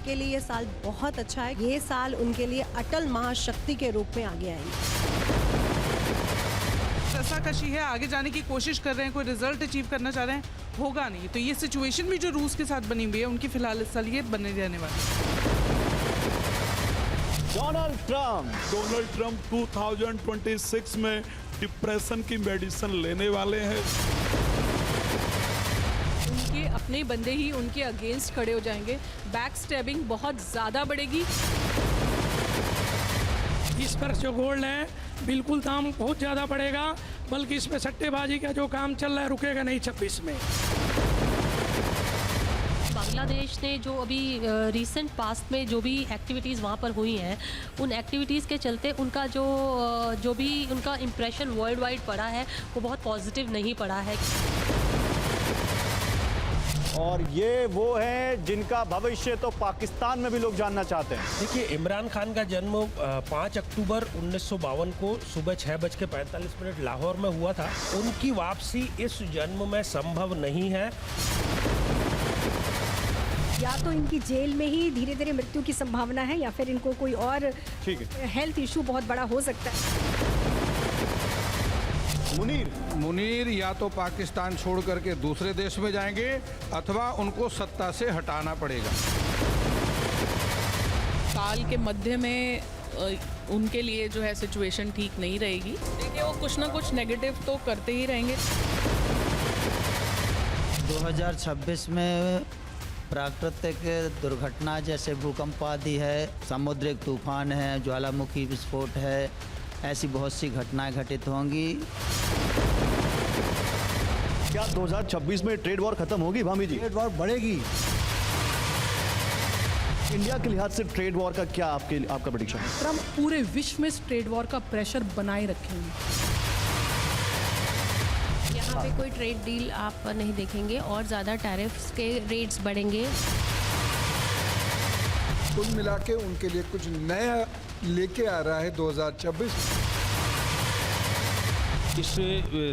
के लिए ये साल बहुत अच्छा है। ये साल उनके लिए अटल महाशक्ति के रूप में आगे आएंगे। कशी है, आगे जाने की कोशिश कर रहे हैं, कोई रिजल्ट अचीव करना चाह रहे हैं, होगा नहीं। तो ये सिचुएशन भी जो रूस के साथ बनी हुई है उनकी फिलहाल इस साल ये बने रहने वाली है। डोनाल्ड ट्रंप 2026 में डिप्रेशन की मेडिसिन लेने वाले हैं। उनके अपने बंदे ही उनके अगेंस्ट खड़े हो जाएंगे। बैक स्टैबिंग बहुत ज़्यादा बढ़ेगी। इस पर जो गोल्ड है बिल्कुल दाम बहुत ज़्यादा बढ़ेगा, बल्कि इस पे सट्टेबाजी का जो काम चल रहा है रुकेगा नहीं 26 में। बांग्लादेश ने जो अभी रिसेंट पास्ट में जो भी एक्टिविटीज़ वहाँ पर हुई हैं, उन एक्टिविटीज़ के चलते उनका जो भी उनका इम्प्रेशन वर्ल्ड वाइड पड़ा है वो बहुत पॉजिटिव नहीं पड़ा है। और ये वो हैं जिनका भविष्य तो पाकिस्तान में भी लोग जानना चाहते हैं। देखिए, इमरान खान का जन्म 5 अक्टूबर 1952 को सुबह 6:45 लाहौर में हुआ था। उनकी वापसी इस जन्म में संभव नहीं है। या तो इनकी जेल में ही धीरे धीरे मृत्यु की संभावना है, या फिर इनको कोई और हेल्थ इशू बहुत बड़ा हो सकता है। मुनीर या तो पाकिस्तान छोड़ करके दूसरे देश में जाएंगे अथवा उनको सत्ता से हटाना पड़ेगा। साल के मध्य में उनके लिए जो है सिचुएशन ठीक नहीं रहेगी। देखिए, वो कुछ ना कुछ नेगेटिव तो करते ही रहेंगे। 2026 में प्राकृतिक दुर्घटना जैसे भूकंप आदि है, समुद्रिक तूफान है, ज्वालामुखी विस्फोट है, ऐसी बहुत सी घटनाएं घटित होंगी। क्या 2026 में ट्रेड वॉर खत्म होगी भामी जी? ट्रेड वॉर बढ़ेगी। इंडिया के लिहाज से ट्रेड वॉर का क्या आपका प्रेडिक्शन है? ट्रंप पूरे विश्व में ट्रेड वॉर का प्रेशर बनाए रखेंगे। यहाँ पे कोई ट्रेड डील आप नहीं देखेंगे और ज़्यादा टैरिफ्स के रेट्स बढ़ेंगे। कुल मिला के उनके लिए कुछ नया लेके आ रहा है 2026। इस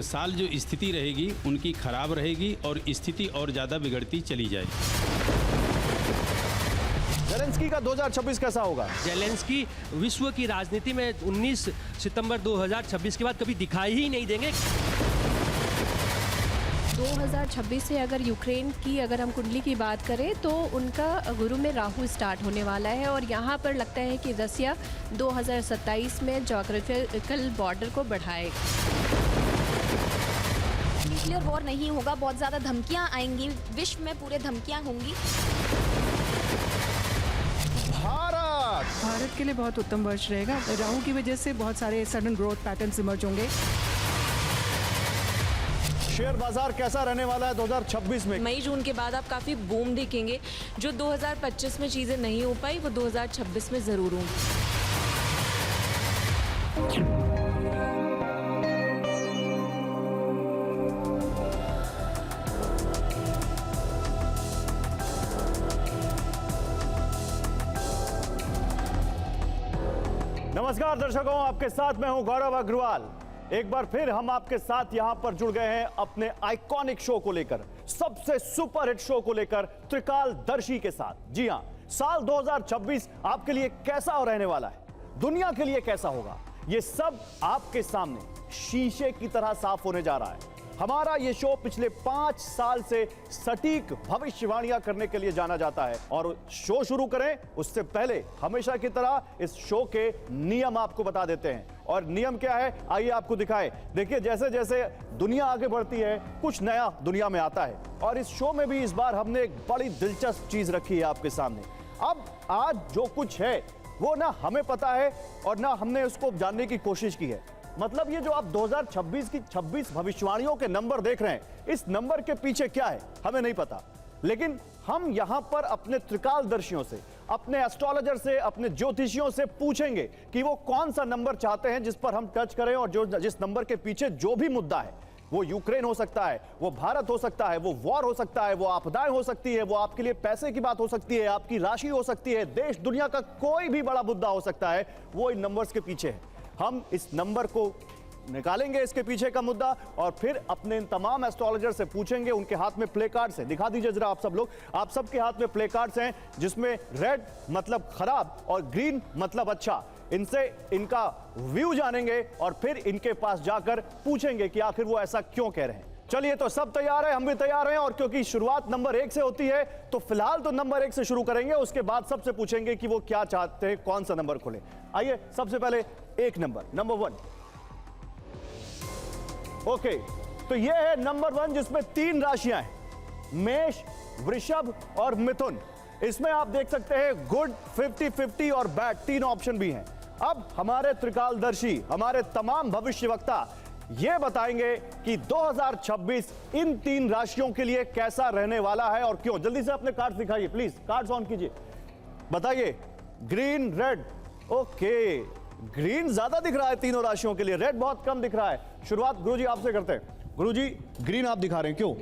साल जो स्थिति रहेगी उनकी खराब रहेगी और स्थिति और ज़्यादा बिगड़ती चली जाएगी। ज़ेलेंस्की का 2026 कैसा होगा? ज़ेलेंस्की विश्व की राजनीति में 19 सितंबर 2026 के बाद कभी दिखाई ही नहीं देंगे। 2026 से अगर यूक्रेन की अगर हम कुंडली की बात करें तो उनका गुरु में राहु स्टार्ट होने वाला है, और यहाँ पर लगता है कि रसिया 2027 में ज्योग्राफिकल बॉर्डर को बढ़ाएगा। न्यूक्लियर वॉर नहीं होगा, बहुत ज़्यादा धमकियाँ आएंगी, विश्व में पूरे धमकियाँ होंगी। भारत के लिए बहुत उत्तम वर्ष रहेगा। राहु की वजह से बहुत सारे सडन ग्रोथ पैटर्न्स इमर्ज होंगे। शेयर बाजार कैसा रहने वाला है 2026 में? मई जून के बाद आप काफ़ी बूम देखेंगे। जो 2025 में चीज़ें नहीं हो पाई वो 2026 में ज़रूर होंगी। नमस्कार दर्शकों, आपके साथ मैं हूं गौरव अग्रवाल। एक बार फिर हम आपके साथ यहां पर जुड़ गए हैं अपने आइकॉनिक शो को लेकर, सबसे सुपरहिट शो को लेकर, त्रिकालदर्शी के साथ। जी हां, साल 2026 आपके लिए कैसा रहने वाला है, दुनिया के लिए कैसा होगा, यह सब आपके सामने शीशे की तरह साफ होने जा रहा है। हमारा यह शो पिछले 5 साल से सटीक भविष्यवाणियां करने के लिए जाना जाता है। और शो शुरू करें उससे पहले हमेशा की तरह इस शो के नियम आपको बता देते हैं। और नियम क्या है, आइए आपको दिखाएं। देखिए, जैसे जैसे दुनिया आगे बढ़ती है कुछ नया दुनिया में आता है, और इस शो में भी इस बार हमने एक बड़ी दिलचस्प चीज रखी है आपके सामने। अब आज जो कुछ है वो ना हमें पता है और ना हमने उसको जानने की कोशिश की है। मतलब ये जो आप 2026 की 26 भविष्यवाणियों के नंबर देख रहे हैं, इस नंबर के पीछे क्या है हमें नहीं पता, लेकिन हम यहां पर अपने त्रिकालदर्शियों से, अपने एस्ट्रोलॉजर से, अपने ज्योतिषियों से पूछेंगे कि वो कौन सा नंबर चाहते हैं जिस पर हम टच करें, और जो जिस नंबर के पीछे जो भी मुद्दा है, वो यूक्रेन हो सकता है, वो भारत हो सकता है, वो वॉर हो सकता है, वो आपदाएं हो सकती है, वो आपके लिए पैसे की बात हो सकती है, आपकी राशि हो सकती है, देश दुनिया का कोई भी बड़ा मुद्दा हो सकता है, वो इन नंबर्स के पीछे है। हम इस नंबर को निकालेंगे इसके पीछे का मुद्दा और फिर अपने इन तमाम एस्ट्रोलॉजर से पूछेंगे। उनके हाथ में प्ले कार्ड्स हैं, दिखा दीजिए जरा आप सब लोग। आप सबके हाथ में प्ले कार्ड्स हैं जिसमें रेड मतलब खराब और ग्रीन मतलब अच्छा। इनसे इनका व्यू जानेंगे और फिर इनके पास जाकर पूछेंगे कि आखिर वो ऐसा क्यों कह रहे हैं। चलिए, तो सब तैयार है, हम भी तैयार हैं। और क्योंकि शुरुआत नंबर 1 से होती है तो फिलहाल तो नंबर 1 से शुरू करेंगे, उसके बाद सबसे पूछेंगे कि वो क्या चाहते हैं, कौन सा नंबर खोले। आइए, सबसे पहले एक नंबर 1। ओके, तो ये है नंबर 1 जिसमें 3 राशियां हैं, मेष, वृषभ और मिथुन। इसमें आप देख सकते हैं गुड, 50-50 और बैड, 3 ऑप्शन भी हैं। अब हमारे त्रिकालदर्शी, हमारे तमाम भविष्यवक्ता ये बताएंगे कि 2026 इन 3 राशियों के लिए कैसा रहने वाला है और क्यों। जल्दी से अपने कार्ड्स दिखाइए प्लीज, कार्ड्स ऑन कीजिए, बताइए। ग्रीन, रेड, ओके, ग्रीन ज्यादा दिख रहा है तीनों राशियों के लिए, रेड बहुत कम दिख रहा है। शुरुआत गुरुजी आपसे करते हैं। गुरुजी, ग्रीन आप दिखा रहे हैं, क्यों?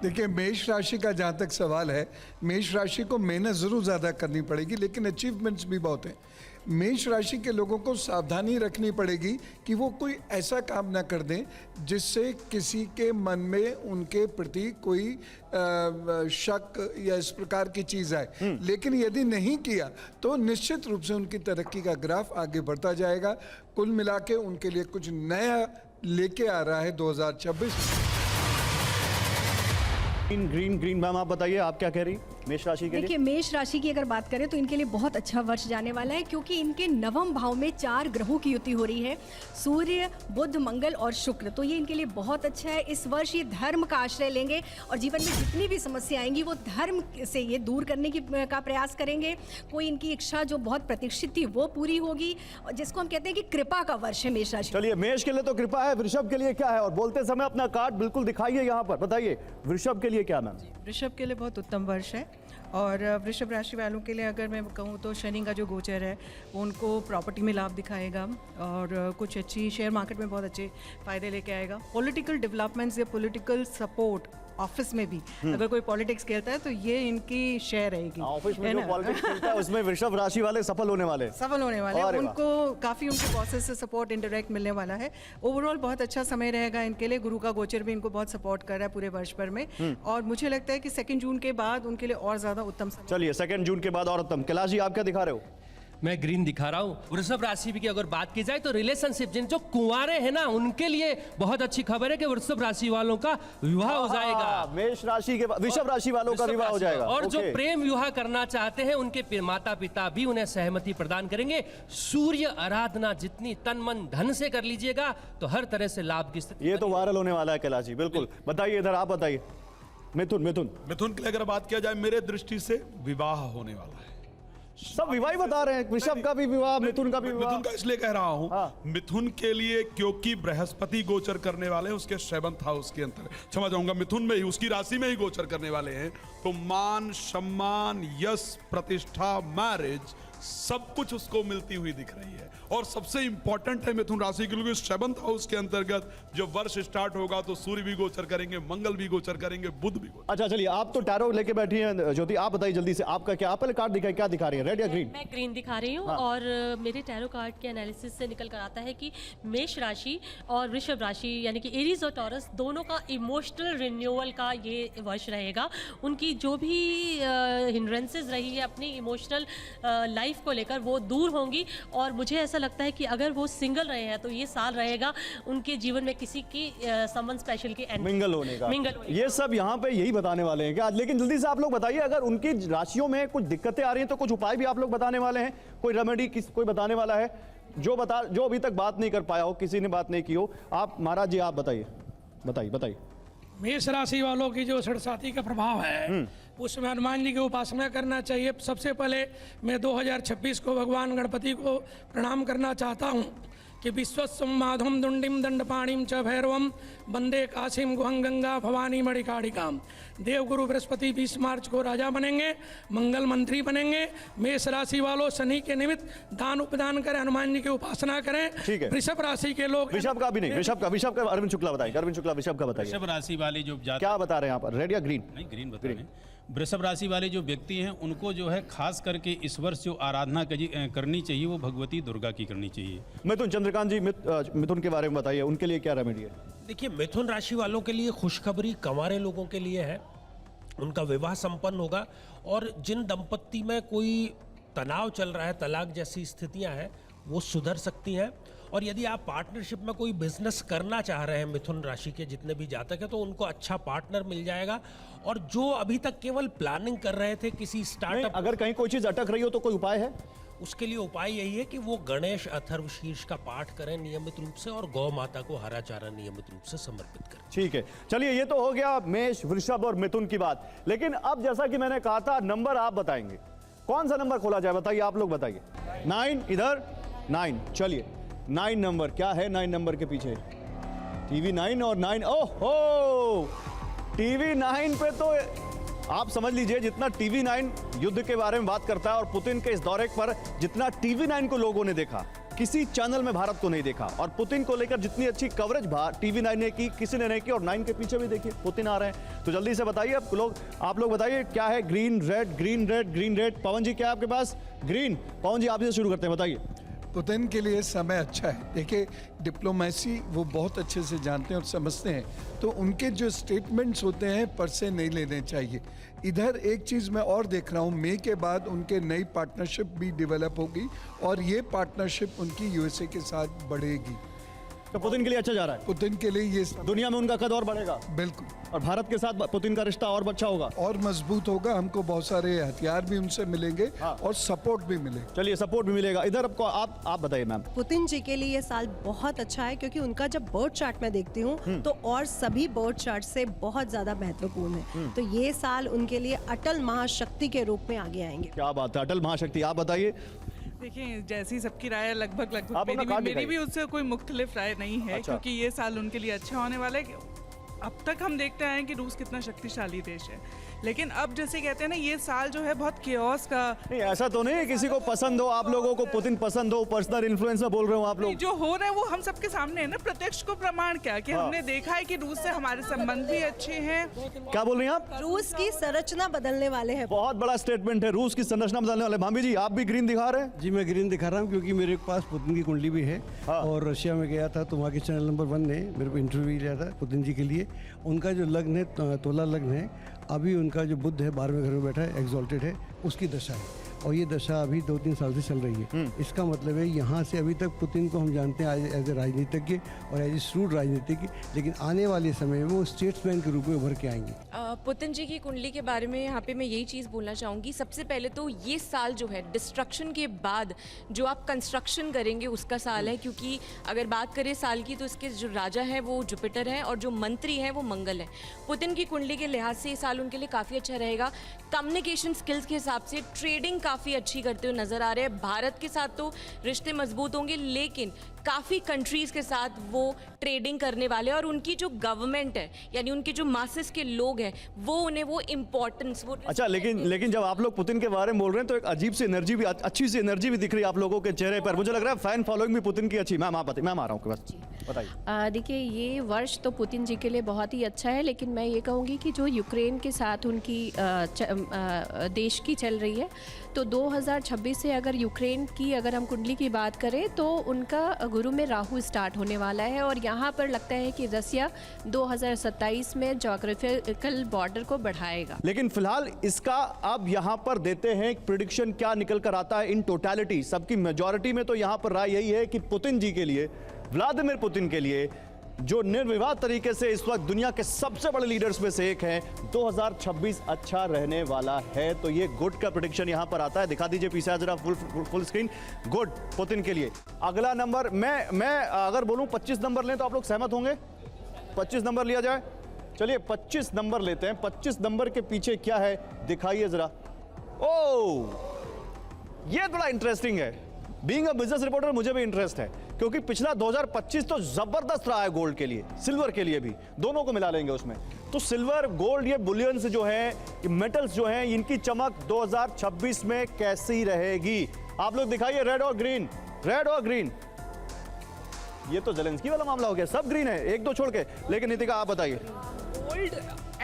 देखिए, मेष राशि का जहाँ तक सवाल है, मेष राशि को मेहनत ज़रूर ज़्यादा करनी पड़ेगी लेकिन अचीवमेंट्स भी बहुत हैं। मेष राशि के लोगों को सावधानी रखनी पड़ेगी कि वो कोई ऐसा काम ना कर दें जिससे किसी के मन में उनके प्रति कोई शक या इस प्रकार की चीज़ आए। लेकिन यदि नहीं किया तो निश्चित रूप से उनकी तरक्की का ग्राफ आगे बढ़ता जाएगा। कुल मिला के उनके लिए कुछ नया लेके आ रहा है 2026। ग्रीन मैम आप बताइए, आप क्या कह रही मेष राशि के लिए? देखिए, मेष राशि की अगर बात करें तो इनके लिए बहुत अच्छा वर्ष जाने वाला है क्योंकि इनके नवम भाव में 4 ग्रहों की युति हो रही है, सूर्य, बुध, मंगल और शुक्र। तो ये इनके लिए बहुत अच्छा है। इस वर्ष ये धर्म का आश्रय लेंगे और जीवन में जितनी भी समस्या आएंगी वो धर्म से ये दूर करने का प्रयास करेंगे। कोई इनकी इच्छा जो बहुत प्रतीक्षित थी वो पूरी होगी, जिसको हम कहते हैं कि कृपा का वर्ष है मेष राशि। चलिए, मेष के लिए तो कृपा है, वृषभ के लिए क्या है? और बोलते समय अपना कार्ड बिल्कुल दिखाइए यहाँ पर, बताइए वृषभ के लिए क्या मैम? वृषभ के लिए बहुत उत्तम वर्ष है और वृषभ राशि वालों के लिए अगर मैं कहूँ तो शनि का जो गोचर है वो उनको प्रॉपर्टी में लाभ दिखाएगा और कुछ अच्छी शेयर मार्केट में बहुत अच्छे फायदे लेके आएगा। पॉलिटिकल डेवलपमेंट्स या पॉलिटिकल सपोर्ट ऑफिस में भी अगर कोई पॉलिटिक्स खेलता है तो ये इनकी शेयर रहेगी। ऑफिस में जो पॉलिटिक्स खेलता है उसमें वृषभ राशि वाले सफल होने वाले हैं। उनको काफ़ी उनके बॉसेस से सपोर्ट इंडायरेक्ट मिलने वाला है। ओवरऑल बहुत अच्छा समय रहेगा इनके लिए। गुरु का गोचर भी इनको बहुत सपोर्ट कर रहा है पूरे वर्ष भर में और मुझे लगता है कि 2 जून के बाद उनके लिए और ज़्यादा उत्तम समय। चलिए, 2 जून के बाद और उत्तम। कैलाश जी, आप क्या दिखा रहे हो? मैं ग्रीन दिखा रहा हूँ। वृषभ राशि की अगर बात की जाए तो रिलेशनशिप, जिन जो कुंवारे हैं ना उनके लिए बहुत अच्छी खबर है कि वृषभ राशि वालों का विवाह हो जाएगा। मेष राशि के वृषभ राशि वालों का विवाह हो जाएगा। और जो प्रेम विवाह करना चाहते हैं उनके माता पिता भी उन्हें सहमति प्रदान करेंगे। सूर्य आराधना जितनी तन मन धन से कर लीजिएगा तो हर तरह से लाभ की स्थिति। ये तो वायरल होने वाला है कैलाश जी, बिल्कुल। बताइए इधर, आप बताइए। मिथुन के लिए अगर बात किया जाए, मेरे दृष्टि से विवाह होने वाला है। सब विवाह ही बता रहे हैं, वृषभ का भी विवाह, मिथुन का भी विवाह। मिथुन का इसलिए कह रहा हूं, मिथुन के लिए क्योंकि बृहस्पति गोचर करने वाले हैं उसके 7th हाउस के अंतर, क्षमा चाहूंगा, मिथुन में ही, उसकी राशि में ही गोचर करने वाले हैं। तो मान, सम्मान, यश, प्रतिष्ठा, मैरिज सब कुछ उसको मिलती हुई दिख रही है। और सबसे इंपॉर्टेंट है मिथुन राशि के लिए 7th हाउस के अंतर्गत जब वर्ष स्टार्ट होगा तो सूर्य भी गोचर करेंगे, मंगल भी गोचर करेंगे, बुध भी गोचर। अच्छा, चलिए, आप तो टैरो लेके बैठी हैं ज्योति, आप बताइए जल्दी से, आपका क्या, आप पहले कार्ड दिखाई, क्या दिखा रही है, रेड या ग्रीन? मैं ग्रीन दिखा रही हूँ और मेरे टैरो कार्ड के एनालिसिस से निकल कर आता है कि मेष राशि और वृषभ राशि यानी कि एरीज और टॉरस दोनों का इमोशनल रिन्यूअल का ये वर्ष रहेगा। उनकी जो भी हिंड्रेंसेस रही है अपनी इमोशनल लाइफ को लेकर वो दूर होंगी और मुझे ऐसा लगता है कि अगर वो सिंगल रहे हैं तो ये साल रहेगा उनके जीवन में किसी की समवन स्पेशल की मिंगल होने का। ये सब यहाँ पे यही बताने वाले हैं क्या? लेकिन जल्दी से आप लोग बताइए, अगर उनकी राशियों में कुछ दिक्कतें आ रही हैं तो कुछ उपाय भी आप लोग बताने वाले हैं? कोई रेमेडी कोई बताने वाला है जो अभी तक बात नहीं कर पाया हो, किसी ने बात नहीं की हो? आप महाराज जी, आप बताइए। मेष राशि वालों की जो षडसाती का प्रभाव है उसमें हनुमान जी की उपासना करना चाहिए। सबसे पहले मैं 2026 को भगवान गणपति को प्रणाम करना चाहता हूँ कि विश्वस्वं माधवं दुंडिम दंडपाणिम च भैरवम वंदे काशीम गुहं गंगा भवानी मणिकारिकाम। देवगुरु बृहस्पति 20 मार्च को राजा बनेंगे, मंगल मंत्री बनेंगे। मेष राशि वालों शनि के निमित्त दान उपदान करें, हनुमान जी की उपासना करें। वृषभ राशि के लोग, वृषभ का भी नहीं, वृषभ का अरविंद शुक्ला बताइए, वृषभ का बताइए। वृषभ राशि वाले जो क्या बता रहे हैं यहाँ पर, रेड या ग्रीन? नहीं, ग्रीन बता रहे हैं। वृषभ राशि वाले जो व्यक्ति हैं उनको जो है खास करके इस वर्ष जो आराधना करनी चाहिए वो भगवती दुर्गा की करनी चाहिए। मिथुन, श्रीकांत जी मिथुन के बारे में बताइए, उनके लिए क्या रेमेडी है? देखिए, मिथुन राशि वालों के लिए खुशखबरी कंवारे लोगों के लिए है। उनका विवाह संपन्न होगा और जिन दंपत्ति में कोई तनाव चल रहा है, तलाक जैसी स्थितियां हैं, वो सुधर सकती हैं। और यदि आप पार्टनरशिप में कोई बिजनेस करना चाह रहे हैं मिथुन राशि के जितने भी जातक हैं, तो उनको अच्छा पार्टनर मिल जाएगा। और जो अभी तक केवल प्लानिंग कर रहे थे किसी स्टार्टअप, अगर कहीं कोई चीज अटक रही हो तो कोई उपाय है? उसके लिए उपाय यही है कि वो गणेश अथर्व शीर्ष का पाठ करें नियमित रूप से और गौ माता को हरा चारा नियमित रूप से समर्पित करें। ठीक है, चलिए ये तो हो गया मेष, वृषभ और मिथुन की बात। लेकिन अब जैसा कि मैंने कहा था, नंबर आप बताएंगे, कौन सा नंबर खोला जाए? बताइए, आप लोग बताइए। 9 इधर, 9, चलिए 9 नंबर क्या है? 9 नंबर के पीछे टीवी 9 और 9, ओहो, टीवी 9 पे तो आप समझ लीजिए जितना टीवी 9 युद्ध के बारे में बात करता है और पुतिन के इस दौरे पर जितना टीवी 9 को लोगों ने देखा, किसी चैनल में भारत को नहीं देखा। और पुतिन को लेकर जितनी अच्छी कवरेज टीवी 9 ने की, किसी ने नहीं की। और 9 के पीछे भी देखिए पुतिन आ रहे हैं। तो जल्दी से बताइए आप लोग बताइए क्या है? Green red, green red, green red. Pawan ji क्या है आपके पास? ग्रीन। पवन जी आप से शुरू करते हैं, बताइए। पुतिन के लिए समय अच्छा है। देखिए, डिप्लोमेसी वो बहुत अच्छे से जानते हैं और समझते हैं, तो उनके जो स्टेटमेंट्स होते हैं पर से नहीं लेने चाहिए। इधर एक चीज़ मैं और देख रहा हूँ, मई के बाद उनके नई पार्टनरशिप भी डेवलप होगी और ये पार्टनरशिप उनकी यूएसए के साथ बढ़ेगी। तो पुतिन के लिए अच्छा जा रहा है? पुतिन के लिए ये दुनिया में उनका कद और बढ़ेगा। बिल्कुल। और भारत के साथ पुतिन का रिश्ता और अच्छा होगा, और मजबूत होगा। हमको बहुत सारे हथियार भी उनसे मिलेंगे और सपोर्ट भी मिलेगा। चलिए, सपोर्ट भी मिलेगा। इधर आपको आप बताइए मैम। पुतिन जी के लिए ये साल बहुत अच्छा है क्योंकि उनका जब बर्थ चार्ट में देखती हूँ तो और सभी बर्थ चार्ट से बहुत ज्यादा महत्वपूर्ण है। तो ये साल उनके लिए अटल महाशक्ति के रूप में आगे आएंगे। क्या बात है, अटल महाशक्ति। आप बताइए। देखिए, जैसी सबकी राय है लगभग मेरी भी उससे कोई मुख्तलिफ राय नहीं है। अच्छा। क्योंकि ये साल उनके लिए अच्छा होने वाला है। अब तक हम देखते आए हैं कि रूस कितना शक्तिशाली देश है, लेकिन अब जैसे कहते हैं ना, ये साल जो है बहुत केओस का। नहीं, ऐसा तो नहीं है किसी को पसंद हो, आप लोगों को पुतिन पसंद हो, पर्सनल इन्फ्लुएंस में बोल रहे हो आप लोग। जो हो रहा है वो हम सबके सामने है ना, प्रत्यक्ष को प्रमाण क्या कि हमने देखा है कि रूस से हमारे संबंध भी अच्छे हैं। क्या बोल रही हैं आप? रूस की संरचना बदलने वाले हैं। बहुत बड़ा स्टेटमेंट है, रूस की संरचना बदलने वाले। भाभी जी आप भी ग्रीन दिखा रहे हैं? जी मैं ग्रीन दिखा रहा हूँ क्योंकि मेरे पास पुतिन की कुंडली भी है। और रशिया में गया था तो वहाँ के चैनल नंबर 1 ने मेरे को इंटरव्यू लिया था पुतिन जी के लिए। उनका जो लग्न है, तुला लग्न है, अभी उनका जो बुध है 12वें घर में बैठा है, एग्जॉल्टेड है, उसकी दशा है। और ये दशा अभी 2-3 साल से चल रही है। इसका मतलब है यहाँ से अभी तक पुतिन को हम जानते हैं एज ए राजनीतिज्ञ और एज ए श्रूड राजनीतिज्ञ, लेकिन आने वाले समय में वो स्टेट्समैन के रूप में उभर के आएंगे। पुतिन जी की कुंडली के बारे में यहाँ पे मैं यही चीज़ बोलना चाहूँगी। सबसे पहले तो ये साल जो है डिस्ट्रक्शन के बाद जो आप कंस्ट्रक्शन करेंगे उसका साल है, क्योंकि अगर बात करें साल की तो इसके जो राजा है वो जुपिटर है और जो मंत्री हैं वो मंगल है। पुतिन की कुंडली के लिहाज से ये साल उनके लिए काफ़ी अच्छा रहेगा। कम्युनिकेशन स्किल्स के हिसाब से ट्रेडिंग काफ़ी अच्छी करते हुए नजर आ रहे हैं। भारत के साथ तो रिश्ते मजबूत होंगे, लेकिन काफ़ी कंट्रीज़ के साथ वो ट्रेडिंग करने वाले हैं। और उनकी जो गवर्नमेंट है, यानी उनके जो मासेस के लोग हैं, वो उन्हें वो इम्पोर्टेंस वो। अच्छा, लेकिन जब आप लोग पुतिन के बारे में बोल रहे हैं तो एक अजीब सी एनर्जी भी, अच्छी सी एनर्जी भी दिख रही है आप लोगों के चेहरे पर। मुझे लग रहा है फैन फॉलोइंग भी पुतिन की अच्छी। मैम आप बताइए, मैम आ रहा हूँ बस, बताइए। देखिए, ये वर्ष तो पुतिन जी के लिए बहुत ही अच्छा है, लेकिन मैं ये कहूँगी कि जो यूक्रेन के साथ उनकी देश की चल रही है, तो 2026 से अगर यूक्रेन की अगर हम कुंडली की बात करें तो उनका गुरु में राहु स्टार्ट होने वाला है। और यहाँ पर लगता है कि रसिया 2027 में ज्योग्राफिकल बॉर्डर को बढ़ाएगा। लेकिन फिलहाल इसका अब यहाँ पर देते हैं प्रेडिक्शन, क्या निकल कर आता है इन टोटलिटी। सबकी मेजॉरिटी में तो यहाँ पर राय यही है कि पुतिन जी के लिए, व्लादिमीर पुतिन के लिए, जो निर्विवाद तरीके से इस वक्त दुनिया के सबसे बड़े लीडर्स में से एक हैं, 2026 अच्छा रहने वाला है। तो ये गुड का प्रेडिक्शन यहां पर आता है। दिखा दीजिए पीछे जरा फुल स्क्रीन। गुड पुतिन के लिए। अगला नंबर मैं अगर बोलूं 25 नंबर लें तो आप लोग सहमत होंगे? 25 नंबर लिया जाए? चलिए 25 नंबर लेते हैं। 25 नंबर के पीछे क्या है दिखाइए जरा। ओह, ये बड़ा इंटरेस्टिंग है। बीइंग अ बिजनेस रिपोर्टर मुझे भी इंटरेस्ट है, क्योंकि पिछला 2025 तो जबरदस्त रहा है गोल्ड के लिए, सिल्वर के लिए भी, दोनों को मिला लेंगे उसमें। तो सिल्वर, गोल्ड, ये बुलियंस जो हैं, मेटल्स जो हैं, इनकी चमक 2026 में कैसी रहेगी? आप लोग दिखाइए, रेड और ग्रीन, रेड और ग्रीन। ये तो जेलेंस्की वाला मामला हो गया, सब ग्रीन है, एक दो छोड़ के। लेकिन नितिका आप बताइए। गोल्ड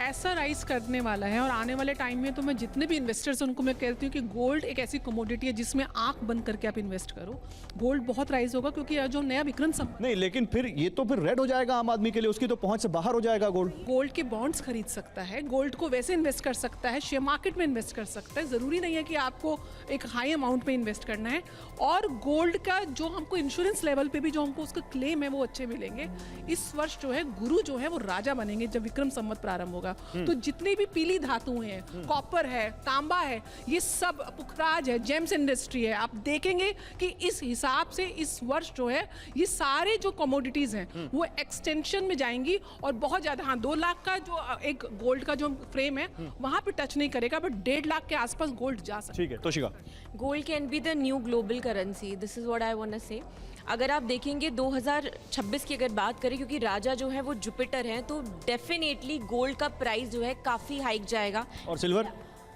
ऐसा राइज करने वाला है और आने वाले टाइम में तो मैं जितने भी इन्वेस्टर्स हैं उनको मैं कहती हूँ कि गोल्ड एक ऐसी कमोडिटी है जिसमें आंख बंद करके आप इन्वेस्ट करो। गोल्ड बहुत राइज होगा क्योंकि जो नया विक्रम नहीं, लेकिन फिर ये तो फिर रेड हो जाएगा आम आदमी के लिए, उसकी तो पहुंच से बाहर हो जाएगा गोल्ड। गोल्ड के बॉन्ड्स खरीद सकता है, गोल्ड को वैसे इन्वेस्ट कर सकता है, शेयर मार्केट में इन्वेस्ट कर सकता है। ज़रूरी नहीं है कि आपको एक हाई अमाउंट में इन्वेस्ट करना है। और गोल्ड का जो हमको इंश्योरेंस लेवल पे भी जो हमको उसका क्लेम है वो अच्छे मिलेंगे। इस वर्ष जो है गुरु जो है वो राजा बनेंगे जब विक्रम संवत प्रारंभ होगा। तो जितनी भी पीली धातु हैं, कॉपर है, तांबा है, ये सब, पुखराज है, जेम्स इंडस्ट्री है, आप देखेंगे कि इस हिसाब से इस वर्ष जो है ये सारे जो कमोडिटीज हैं वो एक्सटेंशन में जाएंगी और बहुत ज्यादा। हाँ, 2 लाख का जो एक गोल्ड का जो फ्रेम है वहां पे टच नहीं करेगा, बट 1.5 लाख के आसपास गोल्ड जा सकता है। ठीक है, Toshika. Gold can be the new global currency, this is what I want to say. अगर आप देखेंगे 2026 की अगर बात करें, क्योंकि राजा जो है वो जुपिटर हैं, तो डेफिनेटली गोल्ड का प्राइस जो है काफ़ी हाइक जाएगा। और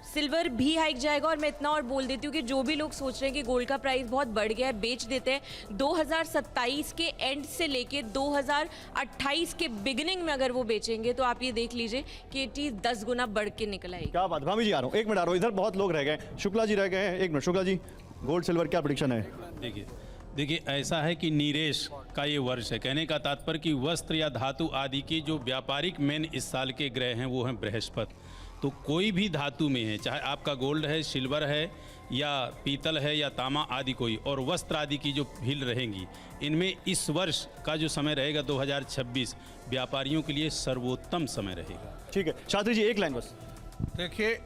सिल्वर भी हाइक जाएगा। और मैं इतना और बोल देती हूँ कि जो भी लोग सोच रहे हैं कि गोल्ड का प्राइस बहुत बढ़ गया है, बेच देते हैं। 2027 के एंड से लेके 2028 के बिगिनिंग में अगर वो बेचेंगे तो आप ये देख लीजिए कि ये चीज़ 10 गुना बढ़ के निकल आएगी। क्या बात। भाभी जी आ रहा हूँ, 1 मिनट आ रहा हूँ, इधर बहुत लोग रह गए। शुक्ला जी रह गए हैं, 1 minute. Shukla ji, gold silver क्या प्रेडिक्शन है? देखिए ऐसा है कि नीरेश का ये वर्ष है। कहने का तात्पर्य कि वस्त्र या धातु आदि के जो व्यापारिक मेन इस साल के ग्रह हैं वो हैं बृहस्पति। तो कोई भी धातु में है, चाहे आपका गोल्ड है, सिल्वर है या पीतल है या तांबा आदि कोई, और वस्त्र आदि की जो भील रहेंगी, इनमें इस वर्ष का जो समय रहेगा 2026 व्यापारियों के लिए सर्वोत्तम समय रहेगा। ठीक है शास्त्री जी, 1 लाइन बस। देखिए,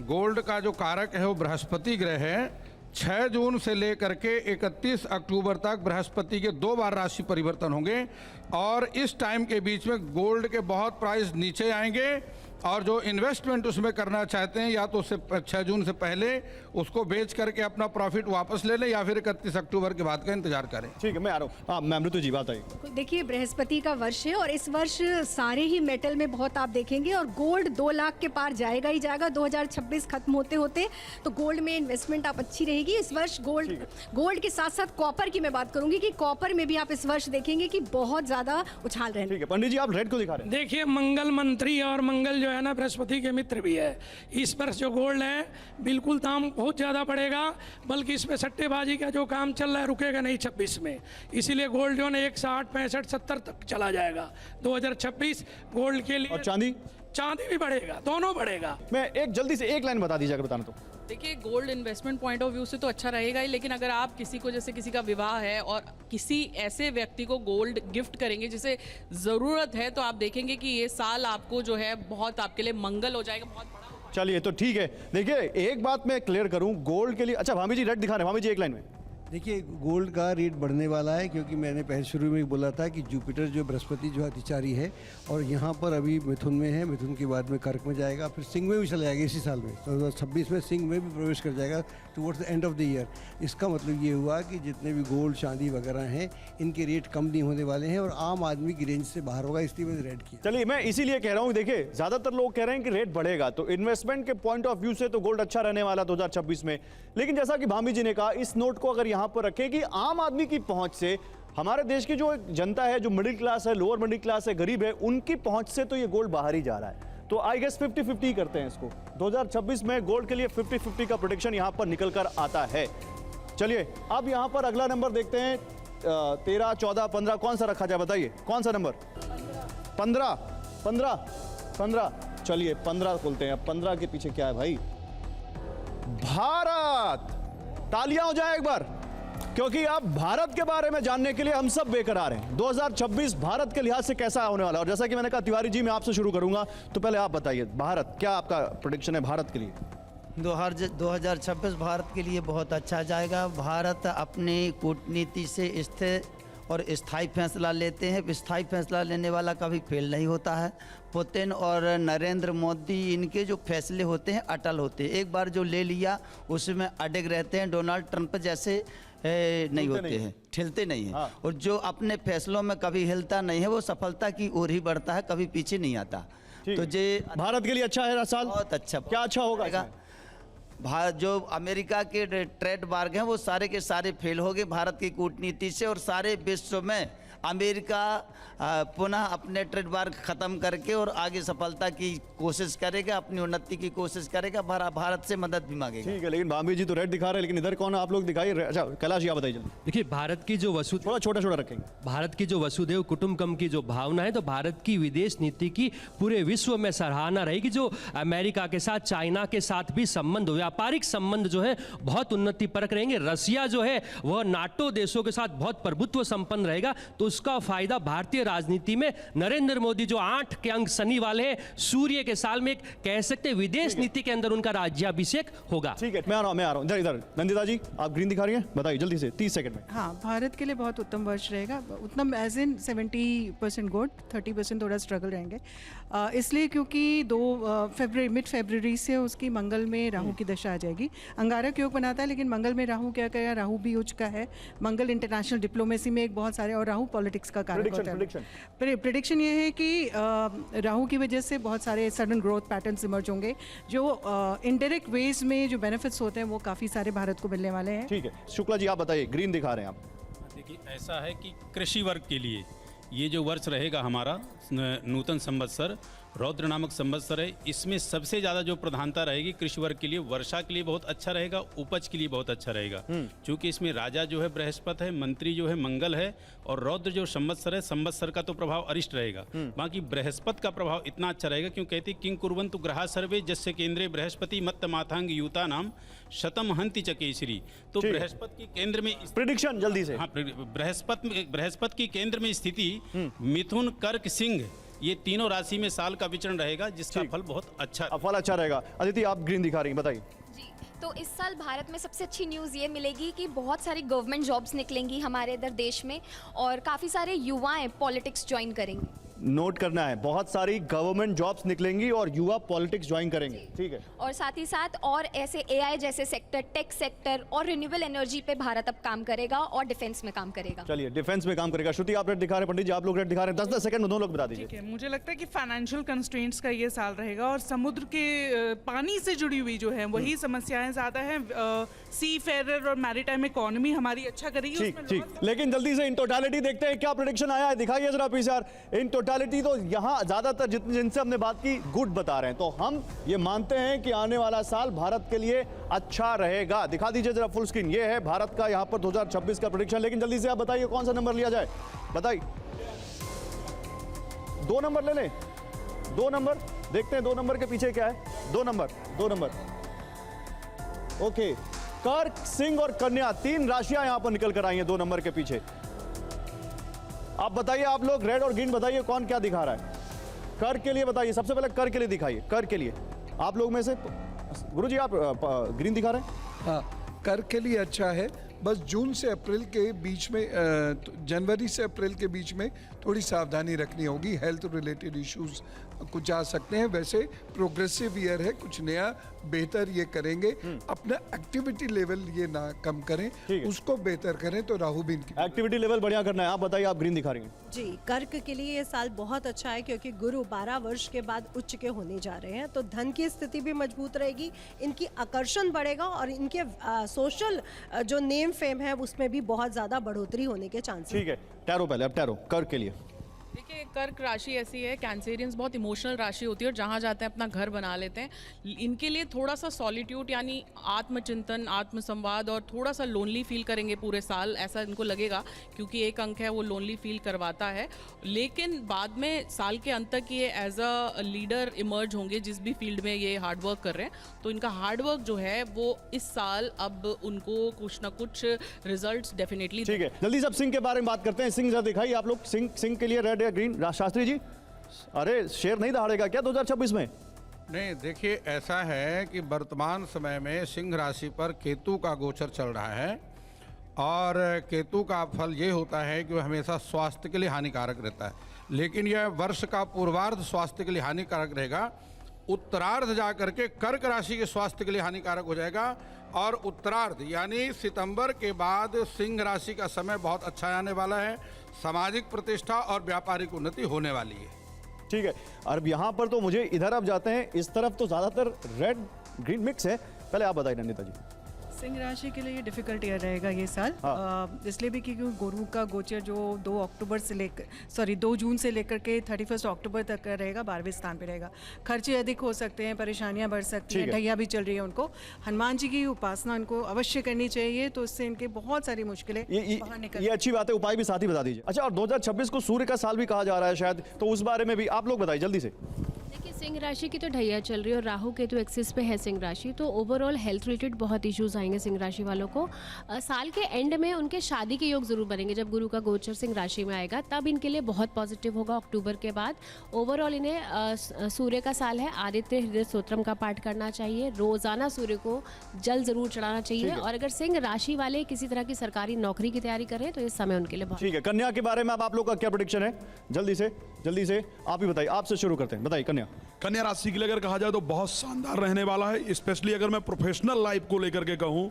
गोल्ड का जो कारक है वो बृहस्पति ग्रह है। 6 जून से लेकर के 31 अक्टूबर तक बृहस्पति के 2 बार राशि परिवर्तन होंगे और इस टाइम के बीच में गोल्ड के बहुत प्राइस नीचे आएंगे और जो इन्वेस्टमेंट उसमें करना चाहते हैं या तो उससे 6 जून से पहले उसको बेच करके अपना प्रॉफिट वापस ले लें या फिर 31 अक्टूबर के बाद का इंतजार करें। ठीक है, मैं आ रहा हूँ। हाँ मैम, ऋतु जी बात आई। देखिए, बृहस्पति का वर्ष है और इस वर्ष सारे ही मेटल में बहुत आप देखेंगे और गोल्ड 2 लाख के पार जाएगा ही जाएगा। 2026 खत्म होते होते तो गोल्ड में इन्वेस्टमेंट आप अच्छी रहेगी इस वर्ष। गोल्ड के साथ साथ कॉपर की मैं बात करूंगी कि कॉपर में भी आप इस वर्ष देखेंगे कि बहुत ज्यादा उछाल रहे हैं। ठीक है पंडित जी, आप रेड को दिखा रहे हैं। देखिए, मंगल मंत्री और मंगल जो है ना बृहस्पति के मित्र भी है। इस वर्ष जो गोल्ड है बिल्कुल दाम बहुत ज़्यादा बढ़ेगा, बल्कि इसमें सट्टेबाजी का जो काम चल रहा है रुकेगा नहीं 26 में। इसीलिए गोल्ड जो है 160, 65, 70 तक चला जाएगा 2026 गोल्ड के लिए। और चांदी भी बढ़ेगा, दोनों बढ़ेगा। मैं एक जल्दी से 1 लाइन बता दीजिए अगर बताना तो। देखिए, gold investment point of view से तो अच्छा रहेगा ही, लेकिन अगर आप किसी को, जैसे किसी का विवाह है और किसी ऐसे व्यक्ति को गोल्ड गिफ्ट करेंगे जिसे ज़रूरत है, तो आप देखेंगे कि ये साल आपको जो है बहुत आपके लिए मंगल हो जाएगा, बहुत बड़ा। चलिए तो ठीक है। देखिए, एक बात मैं क्लियर करूं गोल्ड के लिए। अच्छा भाभी जी रेड दिखा रहे हैं, भाभी जी 1 लाइन में। देखिए, गोल्ड का रेट बढ़ने वाला है क्योंकि मैंने पहले शुरू में ही बोला था कि जुपिटर जो बृहस्पति जो अतिचारी है और यहाँ पर अभी मिथुन में है, मिथुन के बाद में कर्क में जाएगा, फिर सिंह में भी चला जाएगा इसी साल में। 2026 में सिंह में भी प्रवेश कर जाएगा towards the end of the year. इसका मतलब ये हुआ कि जितने भी गोल्ड चांदी वगैरह हैं इनके रेट कम नहीं होने वाले हैं और आम आदमी की रेंज से बाहर होगा, इसलिए मैंने रेड किया। चलिए, मैं इसीलिए कह रहा हूँ, देखिए ज़्यादातर लोग कह रहे हैं कि रेट बढ़ेगा, तो इन्वेस्टमेंट के पॉइंट ऑफ व्यू से तो गोल्ड अच्छा रहने वाला 2026 में। लेकिन जैसा कि भाभी जी ने कहा, इस नोट को अगर यहाँ पर रखें कि आम आदमी की पहुंच से, हमारे देश की जो जनता है, जो मिडिल क्लास है, लोअर मिडिल क्लास है, गरीब है, उनकी पहुंच से तो ये गोल्ड बाहर ही जा रहा है। तो आई गेस 50-50 करते हैं इसको। 2026 में गोल्ड के लिए 50-50 का प्रेडिक्शन यहां पर निकल कर आता है। चलिए अब यहां पर अगला नंबर देखते हैं। 13, 14, 15 कौन सा रखा जाए बताइए, कौन सा नंबर? 15। चलिए 15 खोलते हैं। अब 15 के पीछे क्या है भाई? भारत। तालियां हो जाए एक बार, क्योंकि अब भारत के बारे में जानने के लिए हम सब बेकरार हैं। 2026 भारत के लिहाज से कैसा होने वाला है? और जैसा कि मैंने कहा, तिवारी जी मैं आपसे शुरू करूंगा, तो पहले आप बताइए, भारत, क्या आपका प्रेडिक्शन है भारत के लिए? 2026 भारत के लिए बहुत अच्छा जाएगा। भारत अपनी कूटनीति से स्थिर और स्थायी फैसला लेते हैं। स्थायी फैसला लेने वाला कभी फेल नहीं होता है। पुतिन और नरेंद्र मोदी, इनके जो फैसले होते हैं अटल होते हैं। एक बार जो ले लिया उसमें अडिग रहते हैं। डोनाल्ड ट्रंप जैसे नहीं होते हैं, हिलते नहीं हैं। हाँ। और जो अपने फैसलों में कभी हिलता नहीं है वो सफलता की ओर ही बढ़ता है, कभी पीछे नहीं आता। तो जे भारत के लिए अच्छा है साल, बहुत अच्छा। क्या अच्छा होगा? भारत, जो अमेरिका के ट्रेड मार्ग हैं वो सारे के सारे फेल हो गए भारत की कूटनीति से, और सारे विश्व में अमेरिका पुनः अपने ट्रेड वार खत्म करके और आगे सफलता की कोशिश करेगा, अपनी उन्नति की कोशिश करेगा, भारत से मदद भी मांगेगा। ठीक है, लेकिन भाभी जी तो रेड दिखा रहे हैं, लेकिन इधर कौन आप लोग दिखाइए। अच्छा कैलाश जी आप बताइए जल्दी। देखिए, भारत की जो थोड़ा छोटा रखेंगे। भारत की जो वसुदेव कुटुंबकम की जो भावना है, तो भारत की विदेश नीति की पूरे विश्व में सराहना रहेगी। जो अमेरिका के साथ, चाइना के साथ भी संबंध, व्यापारिक संबंध जो है बहुत उन्नति परक रहेंगे। रसिया जो है वह नाटो देशों के साथ बहुत प्रभुत्व संपन्न रहेगा, तो उसका फायदा भारतीय राजनीति में नरेंद्र मोदी जो 8 के अंक शनि वाले हैं, सूर्य के साल में कह सकते हैं विदेश नीति के अंदर उनका राज्याभिषेक होगा। ठीक है, मैं आ रहा हूं इधर नंदिता जी आप ग्रीन दिखा रही हैं, बताइए जल्दी से 30 सेकंड में। हाँ, भारत के लिए बहुत उत्तम वर्ष रहेगा। उत्तम एज इन 70% गुड, 30% थोड़ा स्ट्रगल रहेंगे, इसलिए क्योंकि मिड फरवरी से उसकी मंगल में राहु की दशा आ जाएगी। अंगारक योग बनाता है, लेकिन मंगल में राहु क्या करेगा, राहु भी उच्च का है। मंगल इंटरनेशनल डिप्लोमेसी में एक बहुत सारे, और राहु पॉलिटिक्स का कारक होता है। प्रेडिक्शन ये है कि राहु की वजह से बहुत सारे सडन ग्रोथ पैटर्न्स इमर्ज होंगे, जो इनडायरेक्ट वेज में जो बेनिफिट्स होते हैं वो काफ़ी सारे भारत को मिलने वाले हैं। ठीक है, शुक्ला जी आप बताइए, ग्रीन दिखा रहे हैं आप। देखिए, ऐसा है कि कृषि वर्ग के लिए ये जो वर्ष रहेगा हमारा नूतन संवत्सर, रौद्र नामक संवत्सर है, इसमें सबसे ज़्यादा जो प्रधानता रहेगी कृषि वर्ग के लिए, वर्षा के लिए बहुत अच्छा रहेगा, उपज के लिए बहुत अच्छा रहेगा। क्योंकि इसमें राजा जो है बृहस्पति है, मंत्री जो है मंगल है, और रौद्र जो संवत्सर है, संवत्सर का तो प्रभाव अरिष्ट रहेगा। बाकी बृहस्पति का प्रभाव इतना अच्छा रहेगा, क्यों कहते किंग कुर्वन्तु ग्रहा सर्वे जस्य केंद्रे बृहस्पति मत्त माथांग यूता नाम शतम हंति च केसरी। तो बृहस्पति की केंद्र में प्रेडिक्शन जल्दी से। हाँ, बृहस्पति की केंद्र में स्थिति मिथुन, कर्क, सिंह, ये तीनों राशि में साल का विचरण रहेगा, जिसका फल बहुत अच्छा, फल अच्छा रहेगा। अदिति आप ग्रीन दिखा रही हैं, बताइए। जी, तो इस साल भारत में सबसे अच्छी न्यूज़ ये मिलेगी कि बहुत सारी गवर्नमेंट जॉब्स निकलेंगी हमारे इधर देश में, और काफ़ी सारे युवाएं पॉलिटिक्स ज्वाइन करेंगे। नोट करना है, बहुत सारी गवर्नमेंट जॉब्स निकलेंगी और युवा पॉलिटिक्स ज्वाइन करेंगे। ठीक है, और साथ ही साथ और ऐसे एआई जैसे सेक्टर, टेक सेक्टर और रिन्यूएबल एनर्जी पे भारत अब काम करेगा, और डिफेंस में काम करेगा। चलिए डिफेंस में काम करेगा। श्रुति आप रेड दिखा रहे हैं, पंडित जी आप लोग रेड दिखा रहे हैं, 10-10 सेकंड में दोनों लोग बता दीजिए। ठीक है, मुझे लगता है कि फाइनेंशियल कंस्ट्रेंट्स का ये साल रहेगा, और समुद्र के पानी से जुड़ी हुई जो है वही समस्याएं ज़्यादा हैं। सी फेयर और मैरीटाइम इकोनॉमी हमारी अच्छा करेगी। ठीक, लेकिन जल्दी से इन टोटालिटी देखते हैं क्या प्रेडिक्शन आया है, दिखाइए जरा पीसीआर। इन टोटालिटी तो यहाँ ज्यादातर जिनसे हमने बात की गुड बता रहे हैं, तो हम ये मानते हैं कि आने वाला साल भारत के लिए अच्छा रहेगा। दिखा दीजिए जरा फुल स्क्रीन, ये है भारत का यहाँ पर 2026 का प्रेडिक्शन। लेकिन जल्दी से आप बताइए कौन सा नंबर लिया जाए, बताइए। 2 नंबर ले लें, 2 नंबर देखते हैं, 2 नंबर के पीछे क्या है। 2 नंबर ओके, कर्क, सिंह और कन्या 3 राशियां यहां पर निकल कर आई हैं 2 नंबर के पीछे। आप बताइए, आप लोग रेड और ग्रीन बताइए कौन क्या दिखा रहा है। कर के लिए बताइए, सबसे पहले कर के लिए दिखाइए। कर के लिए आप लोग में से गुरुजी आप ग्रीन दिखा रहे हैं। हाँ, कर के लिए अच्छा है, बस जून से अप्रैल के बीच में, जनवरी से अप्रैल के बीच में थोड़ी सावधानी रखनी होगी। हेल्थ रिलेटेड इश्यूज कुछ आ सकते हैं। वैसे प्रोग्रेसिव ईयर है, कुछ नया बेहतर ये करेंगे। अपना एक्टिविटी लेवल ये ना कम करें, उसको बेहतर करें, तो राहु भी इनकी एक्टिविटी लेवल बढ़िया करना है। आप बताइए, आप ग्रीन दिखा रही हैं। जी, कर्क के लिए ये साल बहुत अच्छा है, क्योंकि गुरु 12 वर्ष के बाद उच्च के होने जा रहे हैं, तो धन की स्थिति भी मजबूत रहेगी, इनकी आकर्षण बढ़ेगा, और इनके सोशल जो नेम फेम है उसमें भी बहुत ज्यादा बढ़ोतरी होने के चांसेस। ठीक है, टैरो पहले, अब टैरो कर्क के लिए। देखिए, कर्क राशि ऐसी है, कैंसेरियंस बहुत इमोशनल राशि होती है, और जहाँ जाते हैं अपना घर बना लेते हैं। इनके लिए थोड़ा सा सॉलिट्यूड यानी आत्मचिंतन, आत्मसंवाद, और थोड़ा सा लोनली फील करेंगे पूरे साल, ऐसा इनको लगेगा, क्योंकि एक अंक है वो लोनली फील करवाता है। लेकिन बाद में साल के अंत तक ये एज अ लीडर इमर्ज होंगे, जिस भी फील्ड में ये हार्डवर्क कर रहे हैं। तो इनका हार्डवर्क जो है वो इस साल अब उनको कुछ ना कुछ रिजल्ट्स डेफिनेटली। ठीक है, जल्दी से अब सिंह के बारे में बात करते हैं। सिंह जरा दिखाइए आप लोग, सिंह के लिए रेड या ग्रीन। शास्त्री जी, अरे शेर नहीं दहाड़ेगा क्या 2026 में? नहीं, देखिए ऐसा है कि वर्तमान समय में सिंह राशि पर केतु का गोचर चल रहा है, और केतु का फल ये होता है कि वो हमेशा स्वास्थ्य के लिए हानिकारक रहता है। लेकिन यह वर्ष का पूर्वार्ध स्वास्थ्य के लिए हानिकारक रहेगा, उत्तरार्ध जा करके कर्क राशि के स्वास्थ्य के लिए हानिकारक हो जाएगा, और उत्तरार्ध यानी सितंबर के बाद सिंह राशि का समय बहुत अच्छा आने वाला है। सामाजिक प्रतिष्ठा और व्यापारिक उन्नति होने वाली है। ठीक है, अब यहाँ पर तो मुझे इधर अब जाते हैं, इस तरफ तो ज़्यादातर रेड ग्रीन मिक्स है। पहले आप बताइए नंदिता जी। सिंह राशि के लिए डिफिकल्ट ईयर रहेगा ये साल, इसलिए भी क्योंकि गुरु का गोचर जो 2 जून से लेकर के 31 अक्टूबर तक का रहेगा, 12वें स्थान पे रहेगा। खर्चे अधिक हो सकते हैं, परेशानियां बढ़ सकती हैं, ढैया भी चल रही है उनको। हनुमान जी की उपासना उनको अवश्य करनी चाहिए, तो इससे इनके बहुत सारी मुश्किलें बाहर निकल। ये अच्छी बात है, उपाय भी साथ ही बता दीजिए। अच्छा, और 2026 को सूर्य का साल भी कहा जा रहा है शायद, तो उस बारे में भी आप लोग बताइए जल्दी से। देखिए, सिंह राशि की तो ढैया चल रही है और राहु केतु एक्सिस पे है सिंह राशि, तो ओवरऑल हेल्थ रिलेटेड बहुत इश्यूज आएंगे सिंह राशि वालों को। साल के एंड में उनके शादी के योग जरूर बनेंगे, जब गुरु का गोचर सिंह राशि में आएगा तब इनके लिए बहुत पॉजिटिव होगा अक्टूबर के बाद। ओवरऑल इन्हें सूर्य का साल है, आदित्य हृदय स्तोत्रम का पाठ करना चाहिए, रोजाना सूर्य को जल जरूर चढ़ाना चाहिए, और अगर सिंह राशि वाले किसी तरह की सरकारी नौकरी की तैयारी करें तो इस समय उनके लिए बहुत ठीक है। कन्या के बारे में अब आप लोग का क्या प्रेडिक्शन है? जल्दी से आप ही बताइए, आपसे शुरू करते हैं, बताइए। कन्या राशि के लिए अगर कहा जाए तो बहुत शानदार रहने वाला है। स्पेशली अगर मैं प्रोफेशनल लाइफ को लेकर के कहूं,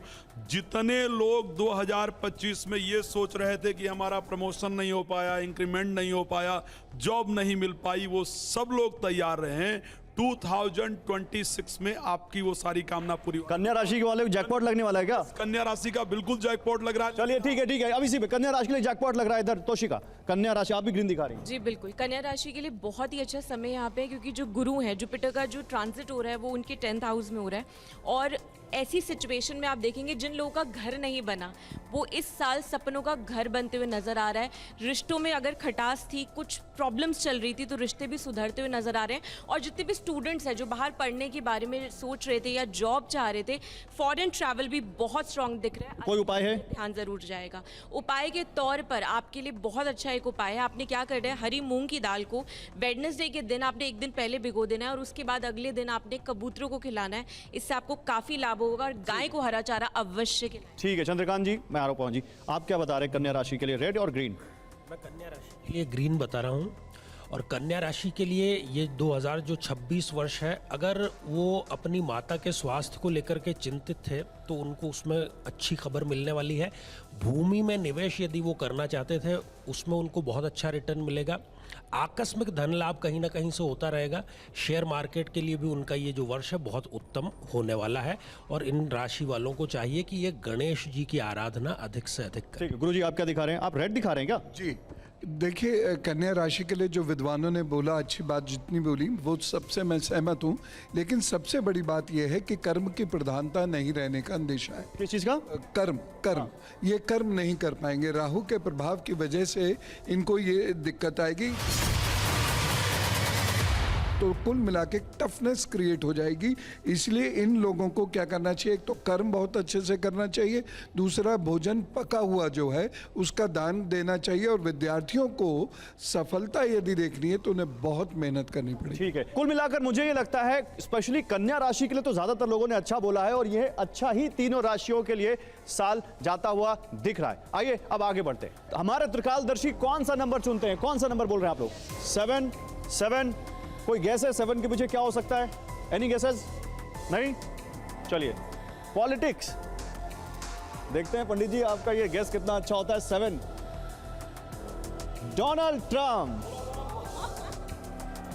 जितने लोग 2025 में ये सोच रहे थे कि हमारा प्रमोशन नहीं हो पाया, इंक्रीमेंट नहीं हो पाया, जॉब नहीं मिल पाई, वो सब लोग तैयार रहे हैं 2026 में आपकी वो सारी कामना पूरी। कन्या राशि के वाले को जैकपॉट लगने वाला है क्या? कन्या राशि का बिल्कुल जैकपॉट लग रहा है। चलिए ठीक है, अब इसी पे कन्या राशि के लिए जैकपॉट लग रहा है। इधर तोशिका, कन्या राशि आप भी ग्रीन दिखा रही हैं। जी बिल्कुल, कन्या राशि के लिए बहुत ही अच्छा समय यहाँ पे, क्योंकि जो गुरु है, जुपिटर का जो ट्रांजिट हो रहा है वो उनके 10th हाउस में हो रहा है, और ऐसी सिचुएशन में आप देखेंगे जिन लोगों का घर नहीं बना वो इस साल सपनों का घर बनते हुए नजर आ रहा है। रिश्तों में अगर खटास थी, कुछ प्रॉब्लम्स चल रही थी, तो रिश्ते भी सुधरते हुए नजर आ रहे हैं। और जितने भी स्टूडेंट्स हैं जो बाहर पढ़ने के बारे में सोच रहे थे या जॉब चाह रहे थे, फॉरेन ट्रैवल भी बहुत स्ट्रांग दिख रहा है। कोई उपाय है? ध्यान जरूर जाएगा। उपाय के तौर पर आपके लिए बहुत अच्छा एक उपाय है। आपने क्या करना है, हरी मूंग की दाल को वेडनेसडे के दिन आपने एक दिन पहले भिगो देना है, और उसके बाद अगले दिन आपने कबूतरों को खिलाना है। इससे आपको काफी लाभ होगा, और गाय को हरा चारा अवश्य खिलाएं। ठीक है चंद्रकांत जी, मैं आरोप जी, आप क्या बता रहे हैं कन्या राशि के लिए, रेड और ग्रीन? मैं कन्या राशि के लिए ग्रीन बता रहा हूँ। और कन्या राशि के लिए ये 2026 वर्ष है, अगर वो अपनी माता के स्वास्थ्य को लेकर के चिंतित थे तो उनको उसमें अच्छी खबर मिलने वाली है। भूमि में निवेश यदि वो करना चाहते थे उसमें उनको बहुत अच्छा रिटर्न मिलेगा। आकस्मिक धन लाभ कहीं ना कहीं से होता रहेगा। शेयर मार्केट के लिए भी उनका ये जो वर्ष है बहुत उत्तम होने वाला है, और इन राशि वालों को चाहिए कि ये गणेश जी की आराधना अधिक से अधिक करें। ठीक है गुरुजी, आप क्या दिखा रहे हैं? आप रेड दिखा रहे हैं क्या? जी देखिए, कन्या राशि के लिए जो विद्वानों ने बोला, अच्छी बात जितनी बोली वो सबसे मैं सहमत हूँ, लेकिन सबसे बड़ी बात यह है कि कर्म की प्रधानता नहीं रहने का अंदेशा है। किस चीज़ का? कर्म ये कर्म नहीं कर पाएंगे। राहु के प्रभाव की वजह से इनको ये दिक्कत आएगी, तो कुल मिला के टफनेस क्रिएट हो जाएगी। इसलिए इन लोगों को क्या करना चाहिए, एक तो कर्म बहुत अच्छे से करना चाहिए, दूसरा भोजन पका हुआ जो है उसका दान देना चाहिए, और विद्यार्थियों को सफलता यदि देखनी है तो उन्हें बहुत मेहनत करनी पड़ेगी। ठीक है, कुल मिलाकर मुझे ये लगता है स्पेशली कन्या राशि के लिए तो ज्यादातर लोगों ने अच्छा बोला है, और यह अच्छा ही तीनों राशियों के लिए साल जाता हुआ दिख रहा है। आइए अब आगे बढ़ते हैं। हमारे त्रिकालदर्शी कौन सा नंबर चुनते हैं? कौन सा नंबर बोल रहे हैं आप लोग? 7 कोई गैस है 7 के पीछे क्या हो सकता है? Any guesses? नहीं? चलिए, पॉलिटिक्स देखते हैं पंडित जी आपका ये गैस कितना अच्छा होता है। 7 डोनाल्ड ट्रंप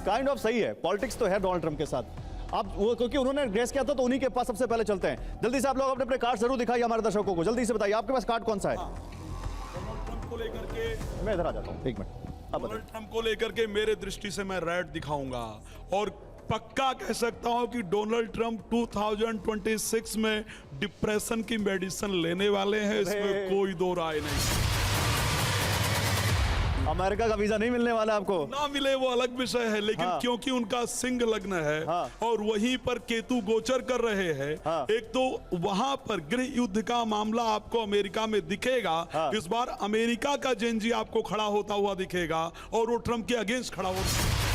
काइंड ऑफ सही है। पॉलिटिक्स तो है डोनाल्ड ट्रंप के साथ। आप वो क्योंकि उन्होंने गैस किया था तो उन्हीं के पास सबसे पहले चलते हैं। जल्दी से आप लोग अपने अपने कार्ड जरूर दिखाइए हमारे दर्शकों को। जल्दी से बताइए आपके पास कार्ड कौन सा है? डोनाल्ड ट्रंप को लेकर के मैं इधर आ जाता हूँ, एक मिनट। डोनाल्ड ट्रंप को लेकर के मेरे दृष्टि से मैं रेड दिखाऊंगा, और पक्का कह सकता हूं कि डोनाल्ड ट्रंप 2026 में डिप्रेशन की मेडिसिन लेने वाले हैं, इसमें कोई दो राय नहीं। अमेरिका का वीजा नहीं मिलने वाला आपको? ना मिले वो अलग विषय है, लेकिन क्योंकि उनका सिंह लग्न है और वहीं पर केतु गोचर कर रहे हैं, एक तो वहां पर गृह युद्ध का मामला आपको अमेरिका में दिखेगा। इस बार अमेरिका का जेनजी आपको खड़ा होता हुआ दिखेगा, और वो ट्रंप के अगेंस्ट खड़ा होता।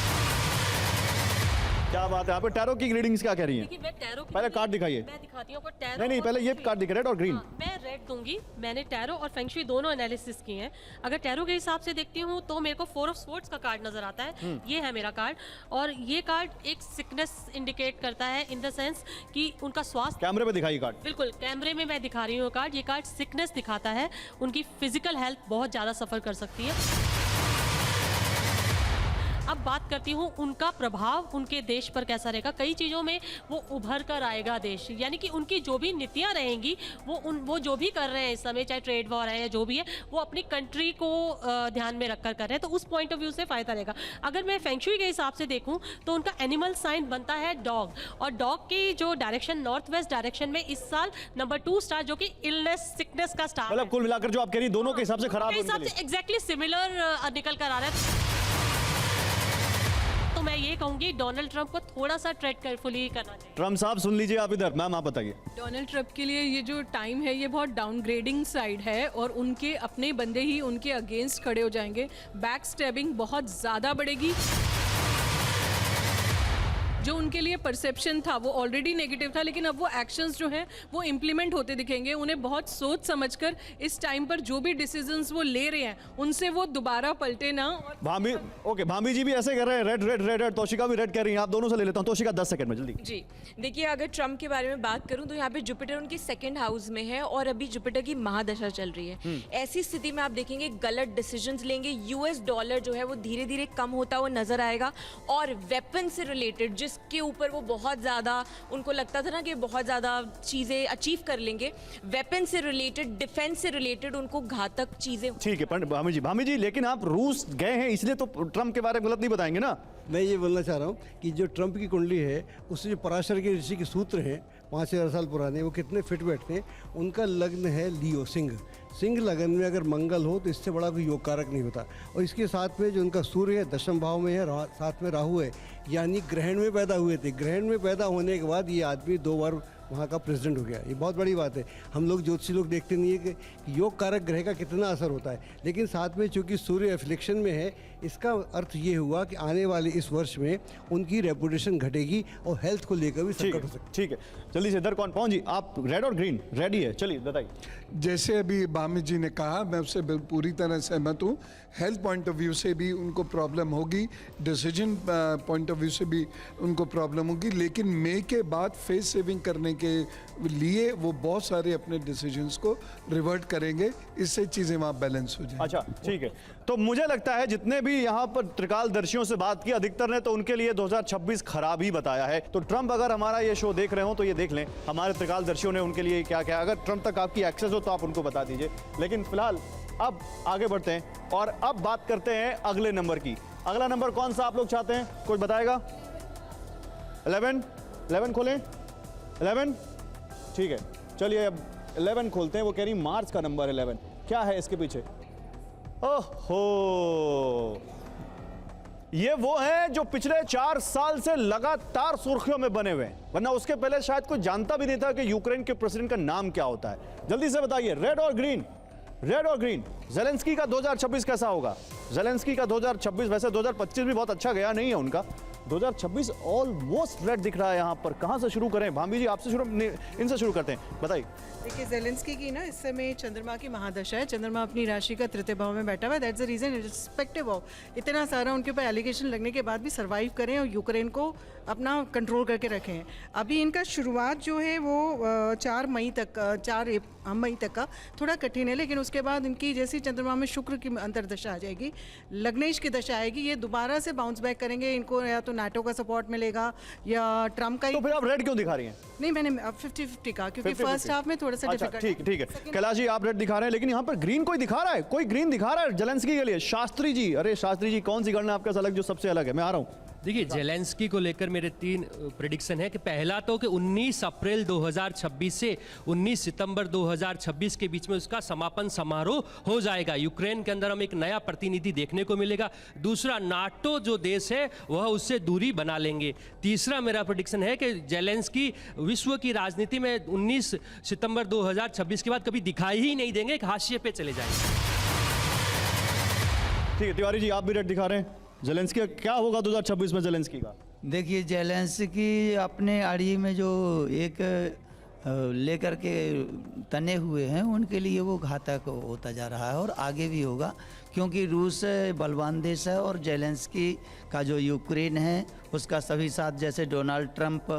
क्या बात है, आप टैरो की रीडिंग्स क्या कह रही हैं? मैं टैरो पहले कार्ड दिखाइए। मैं दिखाती हूँ, पर टैरो नहीं पहले ये कार्ड दिखे, रेड और ग्रीन। मैं रेड दूंगी। मैंने टैरो और फेंगशुई दोनों एनालिसिस किए हैं। अगर टैरो के हिसाब से देखती हूँ तो मेरे को 4 ऑफ स्वॉर्ड्स का कार्ड नजर आता है। ये है मेरा कार्ड, और ये कार्ड एक सिकनेस इंडिकेट करता है, इन द सेंस कि उनका स्वास्थ्य। कैमरे पे दिखाइए कार्ड। बिल्कुल, कैमरे में मैं दिखा रही हूँ कार्ड। ये कार्ड सिकनेस दिखाता है, उनकी फिजिकल हेल्थ बहुत ज्यादा सफर कर सकती है। अब बात करती हूँ उनका प्रभाव उनके देश पर कैसा रहेगा। कई चीज़ों में वो उभर कर आएगा देश, यानी कि उनकी जो भी नीतियाँ रहेंगी वो जो भी कर रहे हैं इस समय, चाहे ट्रेड वॉर है या जो भी है, वो अपनी कंट्री को ध्यान में रखकर कर रहे हैं, तो उस पॉइंट ऑफ व्यू से फ़ायदा रहेगा। अगर मैं फेंगशुई के हिसाब से देखूँ तो उनका एनिमल साइन बनता है डॉग, और डॉग की जो डायरेक्शन नॉर्थ वेस्ट डायरेक्शन में इस साल नंबर 2 स्टार, जो कि इलनेस सिकनेस का स्टार, मतलब कुल मिलाकर जो आप कह रही दोनों के हिसाब से खराब एग्जैक्टली सिमिलर निकल कर आ रहा है। तो मैं ये कहूंगी डोनाल्ड ट्रंप को थोड़ा सा ट्रेड केयरफुली करना चाहिए। ट्रंप साहब सुन लीजिए, आप इधर, मैम आप बताइए। डोनाल्ड ट्रंप के लिए ये जो टाइम है ये बहुत डाउनग्रेडिंग साइड है, और उनके अपने बंदे ही उनके अगेंस्ट खड़े हो जाएंगे। बैक स्टैबिंग बहुत ज़्यादा बढ़ेगी। जो उनके लिए परसेप्शन था वो ऑलरेडी नेगेटिव था, लेकिन अब वो एक्शंस जो हैं वो इम्प्लीमेंट होते दिखेंगे। उन्हें बहुत सोच समझकर इस टाइम पर जो भी डिसीजंस वो ले रहे हैं उनसे वो दोबारा पलटे ना। भाभी, ओके, भाभी जी भी ऐसे कर रहे हैं, red red red red, Toshika भी रेड कह रही है, आप दोनों से ले लेता हूँ। तोशिका 10 सेकंड में जल्दी। जी देखिए, अगर ट्रंप के बारे में बात करूं तो यहाँ पे जुपिटर उनकी 2nd हाउस में है, और अभी जुपिटर की महादशा चल रही है। ऐसी स्थिति में आप देखेंगे गलत डिसीजंस लेंगे। यूएस डॉलर जो है वो धीरे धीरे कम होता हुआ नजर आएगा, और वेपन से रिलेटेड के ऊपर वो बहुत ज़्यादा उनको लगता था ना कि बहुत ज़्यादा चीज़ें अचीव कर लेंगे, वेपन से रिलेटेड, डिफेंस से रिलेटेड उनको घातक चीज़ें। ठीक है भामी जी, लेकिन आप रूस गए हैं इसलिए तो ट्रंप के बारे में गलत नहीं बताएंगे ना। मैं ये बोलना चाह रहा हूँ कि जो ट्रंप की कुंडली है उससे जो पराशर के ऋषि के सूत्र हैं 5000 साल पुराने, वो कितने फिट बैठते हैं। उनका लग्न है लियो, सिंह लगन में अगर मंगल हो तो इससे बड़ा कोई योग कारक नहीं होता। और इसके साथ में जो उनका सूर्य है 10वें भाव में है, साथ में राहु है, यानी ग्रहण में पैदा हुए थे। ग्रहण में पैदा होने के बाद ये आदमी 2 बार वहाँ का प्रेसिडेंट हो गया। ये बहुत बड़ी बात है। हम लोग ज्योतिषी लोग देखते नहीं है कि योग कारक ग्रह का कितना असर होता है, लेकिन साथ में चूंकि सूर्य एफ्लिक्शन में है, इसका अर्थ ये हुआ कि आने वाले इस वर्ष में उनकी रेपुटेशन घटेगी और हेल्थ को लेकर भी संकट हो सकता है। ठीक है, जल्दी से इधर कौन पहुँच जी, आप रेड और ग्रीन रेडी है, चलिए बताइए। जैसे अभी भामी जी ने कहा, मैं उससे पूरी तरह सहमत हूँ। हेल्थ पॉइंट ऑफ व्यू से भी उनको प्रॉब्लम होगी, डिसीजन पॉइंट ऑफ व्यू से भी उनको प्रॉब्लम होगी, लेकिन मई के बाद फेस सेविंग करने के लिए वो बहुत सारे अपने डिसीजंस को रिवर्ट करेंगे, इससे चीज़ें वहाँ बैलेंस हो जाएंगी। अच्छा ठीक है, तो मुझे लगता है जितने भी यहाँ पर त्रिकालदर्शियों से बात की, अधिकतर ने तो उनके लिए 2026 खराब ही बताया है। तो ट्रंप अगर हमारा ये शो देख रहे हो तो ये देख लें हमारे त्रिकालदर्शियों ने उनके लिए क्या क्या, अगर ट्रंप तक आपकी एक्सेस हो तो आप उनको बता दीजिए। लेकिन फिलहाल अब आगे बढ़ते हैं और अब बात करते हैं अगले नंबर की। अगला नंबर कौन सा आप लोग चाहते हैं, कोई बताएगा? 11 खोलें, 11 ठीक है, चलिए अब 11 खोलते हैं। वो कह रही मार्च का नंबर 11, क्या है इसके पीछे? ओहो, ये वो हैं जो पिछले 4 साल से लगातार सुर्खियों में बने हुए हैं, वरना उसके पहले शायद कोई जानता भी नहीं था कि यूक्रेन के प्रेसिडेंट का नाम क्या होता है। जल्दी से बताइए, रेड और ग्रीन, रेड और ग्रीन। ज़ेलेंस्की का 2026 कैसा होगा? ज़ेलेंस्की का 2026, वैसे 2025 भी बहुत अच्छा गया नहीं है उनका, 2026 ऑलमोस्ट रेड दिख रहा है यहाँ पर। कहाँ से शुरू करें? भामी जी आपसे शुरू, इनसे शुरू करते हैं, बताइए। देखिए, ज़ेलेंस्की की ना इस समय चंद्रमा की महादशा है। चंद्रमा अपनी राशि का 3य भाव में बैठा हुआ है। That's the reason, respective of इतना सारा उनके ऊपर एलिगेशन लगने के बाद भी सर्वाइव करें और यूक्रेन को अपना कंट्रोल करके रखें। अभी इनका शुरुआत जो है वो 4 मई तक का थोड़ा कठिन है, लेकिन उसके बाद इनकी जैसी चंद्रमा में शुक्र की अंतर्दशा आ जाएगी, लग्नेश की दशा आएगी, ये दोबारा से बाउंस बैक करेंगे। इनको या तो नाटो का सपोर्ट मिलेगा या ट्रम्प का। तो फिर आप रेड क्यों दिखा रही हैं? नहीं, मैंने 50-50 कहा, क्योंकि फर्स्ट हाफ में थोड़ा सा डिफिकल्ट। ठीक है, कैलाश जी आप रेड दिखा रहे हैं, लेकिन यहाँ पर ग्रीन कोई दिखा रहा है, कोई ग्रीन दिखा रहा है ज़ेलेंस्की के लिए। शास्त्री जी, अरे शास्त्री जी, कौन सी गणना आपके अलग जो सबसे अलग है? मैं आ रहा हूँ। देखिए, ज़ेलेंस्की को लेकर मेरे 3 प्रेडिक्शन है कि पहला तो कि 19 अप्रैल 2026 से 19 सितंबर 2026 के बीच में उसका समापन समारोह हो जाएगा। यूक्रेन के अंदर हम एक नया प्रतिनिधि देखने को मिलेगा। दूसरा, नाटो जो देश है वह उससे दूरी बना लेंगे। तीसरा मेरा प्रेडिक्शन है कि ज़ेलेंस्की विश्व की राजनीति में 19 सितंबर 2026 के बाद कभी दिखाई ही नहीं देंगे, एक हाशिए पे चले जाएंगे। ठीक है, तिवारी जी आप भी रेड दिखा रहे हैं। ज़ेलेंस्की का क्या होगा 2026 में ज़ेलेंस्की का? देखिए, ज़ेलेंस्की अपने आड़ी में जो एक लेकर के तने हुए हैं, उनके लिए वो घातक होता जा रहा है और आगे भी होगा, क्योंकि रूस बलवान देश है और ज़ेलेंस्की का जो यूक्रेन है उसका सभी साथ, जैसे डोनाल्ड ट्रंप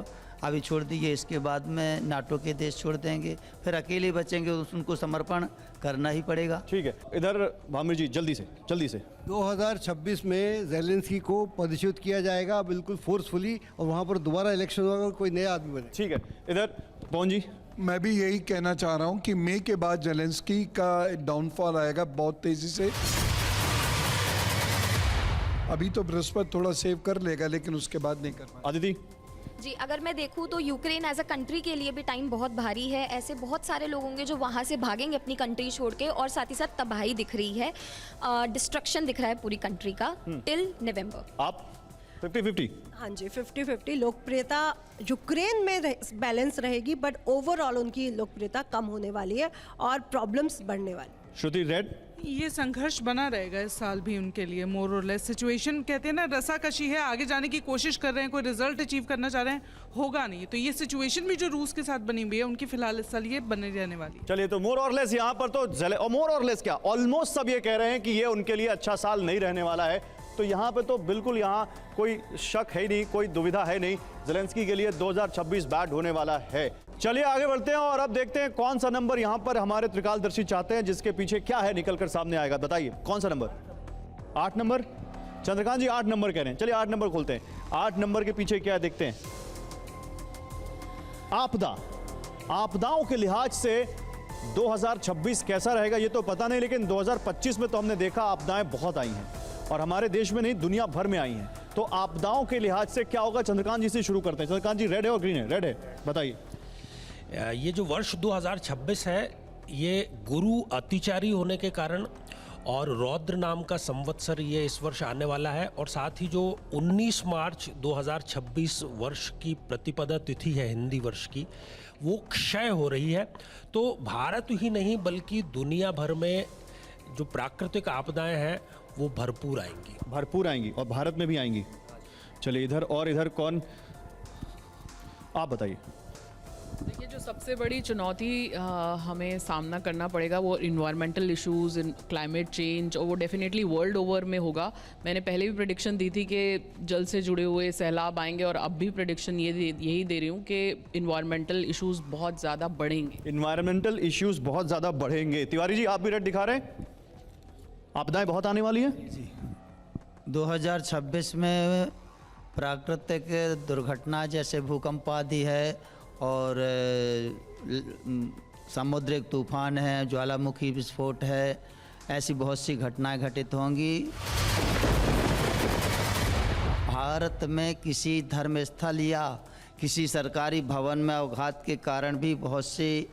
अभी छोड़ दिए, इसके बाद में नाटो के देश छोड़ देंगे, फिर अकेले बचेंगे, उनको समर्पण करना ही पड़ेगा। ठीक है, इधर भामिर जी जल्दी से 2026 में ज़ेलेंस्की को पदच्युत किया जाएगा बिल्कुल फोर्सफुली, और वहाँ पर दोबारा इलेक्शन होगा, कोई नया आदमी बने। ठीक है, इधर पवन जी। मैं भी यही कहना चाह रहा हूँ कि मई के बाद जेलेंस्की का डाउनफॉल आएगा बहुत तेजी से। अभी तो बृहस्पति थोड़ा सेव कर लेगा, लेकिन उसके बाद नहीं कर पाएगा। आदिति जी, अगर मैं देखूँ तो यूक्रेन एज अ कंट्री के लिए भी टाइम बहुत भारी है। ऐसे बहुत सारे लोग होंगे जो वहाँ से भागेंगे अपनी कंट्री छोड़ के, और साथ ही साथ तबाही दिख रही है, डिस्ट्रक्शन दिख रहा है पूरी कंट्री का टिल नवंबर। आप 50-50? हाँ जी, 50-50 लोकप्रियता यूक्रेन में बैलेंस रहेगी, बट ओवरऑल उनकी लोकप्रियता कम होने वाली है और प्रॉब्लम्स बढ़ने वाली। श्रुति रेड? ये संघर्ष बना रहेगा इस साल भी उनके लिए, मोर और लेस। सिचुएशन कहते हैं ना, रसाकशी है, आगे जाने की कोशिश कर रहे हैं, कोई रिजल्ट अचीव करना चाह रहे हैं, होगा नहीं। तो ये सिचुएशन भी जो रूस के साथ बनी हुई है उनकी फिलहाल इस साल ये बनी रहने वाली। चलिए, तो मोर और लेस यहाँ पर तो मोर और लेस क्या, ऑलमोस्ट सब ये कह रहे हैं कि ये उनके लिए अच्छा साल नहीं रहने वाला है। तो यहाँ पे तो बिल्कुल यहाँ कोई शक है ही नहीं, कोई दुविधा है नहीं, ज़ेलेंस्की के लिए 2026 बैड होने वाला है। चलिए आगे बढ़ते हैं और अब देखते हैं कौन सा नंबर यहाँ पर हमारे त्रिकालदर्शी चाहते हैं, जिसके पीछे क्या है निकलकर सामने आएगा। बताइए कौन सा नंबर? 8 नंबर। चंद्रकांत जी 8 नंबर कह रहे हैं, चलिए 8 नंबर खोलते हैं। 8 नंबर के पीछे क्या है देखते हैं। आपदाओं के लिहाज से 2026 कैसा रहेगा ये तो पता नहीं, लेकिन 2025 में तो हमने देखा आपदाएं बहुत आई हैं, और हमारे देश में नहीं दुनिया भर में आई हैं। तो आपदाओं के लिहाज से क्या होगा? चंद्रकांत जी से शुरू करते हैं। चंद्रकांत जी, रेड है और ग्रीन है? रेड है, बताइए। ये जो वर्ष 2026 है, ये गुरु अतिचारी होने के कारण और रौद्र नाम का संवत्सर ये इस वर्ष आने वाला है, और साथ ही जो 19 मार्च 2026 वर्ष की प्रतिपदा तिथि है हिंदी वर्ष की, वो क्षय हो रही है। तो भारत ही नहीं बल्कि दुनिया भर में जो प्राकृतिक आपदाएं हैं वो भरपूर आएंगी और भारत में भी आएंगी। चलिए इधर, और इधर कौन, आप बताइए। देखिए, जो सबसे बड़ी चुनौती हमें सामना करना पड़ेगा वो इन्वायरमेंटल इश्यूज, क्लाइमेट चेंज, और वो डेफिनेटली वर्ल्ड ओवर में होगा। मैंने पहले भी प्रेडिक्शन दी थी कि जल से जुड़े हुए सैलाब आएंगे, और अब भी प्रेडिक्शन यही दे रही हूँ कि इन्वायरमेंटल इश्यूज बहुत ज़्यादा बढ़ेंगे। तिवारी जी, आप भी रेड दिखा रहे हैं, आपदाएं बहुत आने वाली हैं। 2026 में प्राकृतिक दुर्घटना जैसे भूकंप आदि है, और सामुद्रिक तूफान है, ज्वालामुखी विस्फोट है, ऐसी बहुत सी घटनाएं घटित होंगी। भारत में किसी धर्मस्थल या किसी सरकारी भवन में अवघात के कारण भी बहुत सी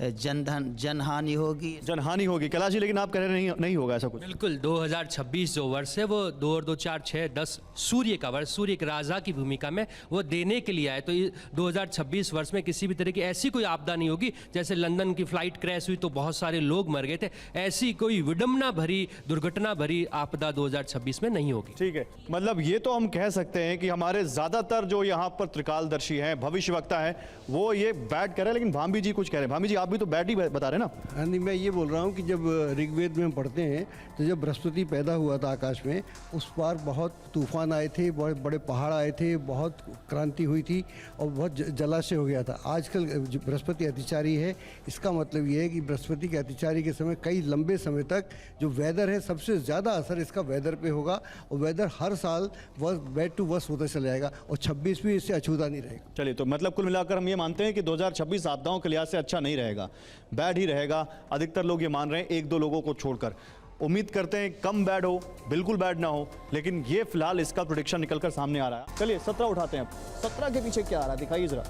जनहानि होगी। कैलाश जी, लेकिन आप कह रहे नहीं होगा ऐसा कुछ? बिल्कुल, 2026 जो वर्ष है वो 2 और 2 4 6 10 सूर्य का वर्ष, सूर्य के राजा की भूमिका में वो देने के लिए आए। तो ये 2026 वर्ष में किसी भी तरह की ऐसी कोई आपदा नहीं होगी। जैसे लंदन की फ्लाइट क्रैश हुई तो बहुत सारे लोग मर गए थे, ऐसी कोई विडंबना भरी, दुर्घटना भरी आपदा 2026 में नहीं होगी। ठीक है, मतलब ये तो हम कह सकते हैं कि हमारे ज्यादातर जो यहाँ पर त्रिकालदर्शी हैं, भविष्यवक्ता हैं, वो ये बैड कह रहे हैं, लेकिन भामी जी कुछ कह रहे हैं। भामी जी, आप भी तो बैड ही बता रहे हैं ना? हाँ, नहीं, मैं ये बोल रहा हूँ कि जब ऋग्वेद में हम पढ़ते हैं तो जब बृहस्पति पैदा हुआ था आकाश में, उस बार बहुत तूफान आए थे, बहुत बड़े पहाड़ आए थे, बहुत क्रांति हुई थी और बहुत जलाशय हो गया था। आजकल बृहस्पति अतिचारी है, इसका मतलब ये है कि बृहस्पति के अतिचारी के समय कई लंबे समय तक जो वेदर है, सबसे ज़्यादा असर इसका वेदर पे होगा, और वेदर हर साल बैड टू वर्स होता चला जाएगा, और 26 भी इससे अछूता नहीं रहेगा। चलिए, तो मतलब कुल मिलाकर हम ये मानते हैं कि 2026 आपदाओं के लिहाज से अच्छा नहीं रहेगा, बैड ही रहेगा। अधिकतर लोग ये मान रहे हैं, 1-2 लोगों को छोड़कर। उम्मीद करते हैं कम बैड हो, बिल्कुल बैड ना हो, लेकिन ये फिलहाल इसका प्रेडिक्शन निकलकर सामने आ रहा है। चलिए 17 उठाते हैं। 17 के पीछे क्या आ रहा है, दिखाइए जरा।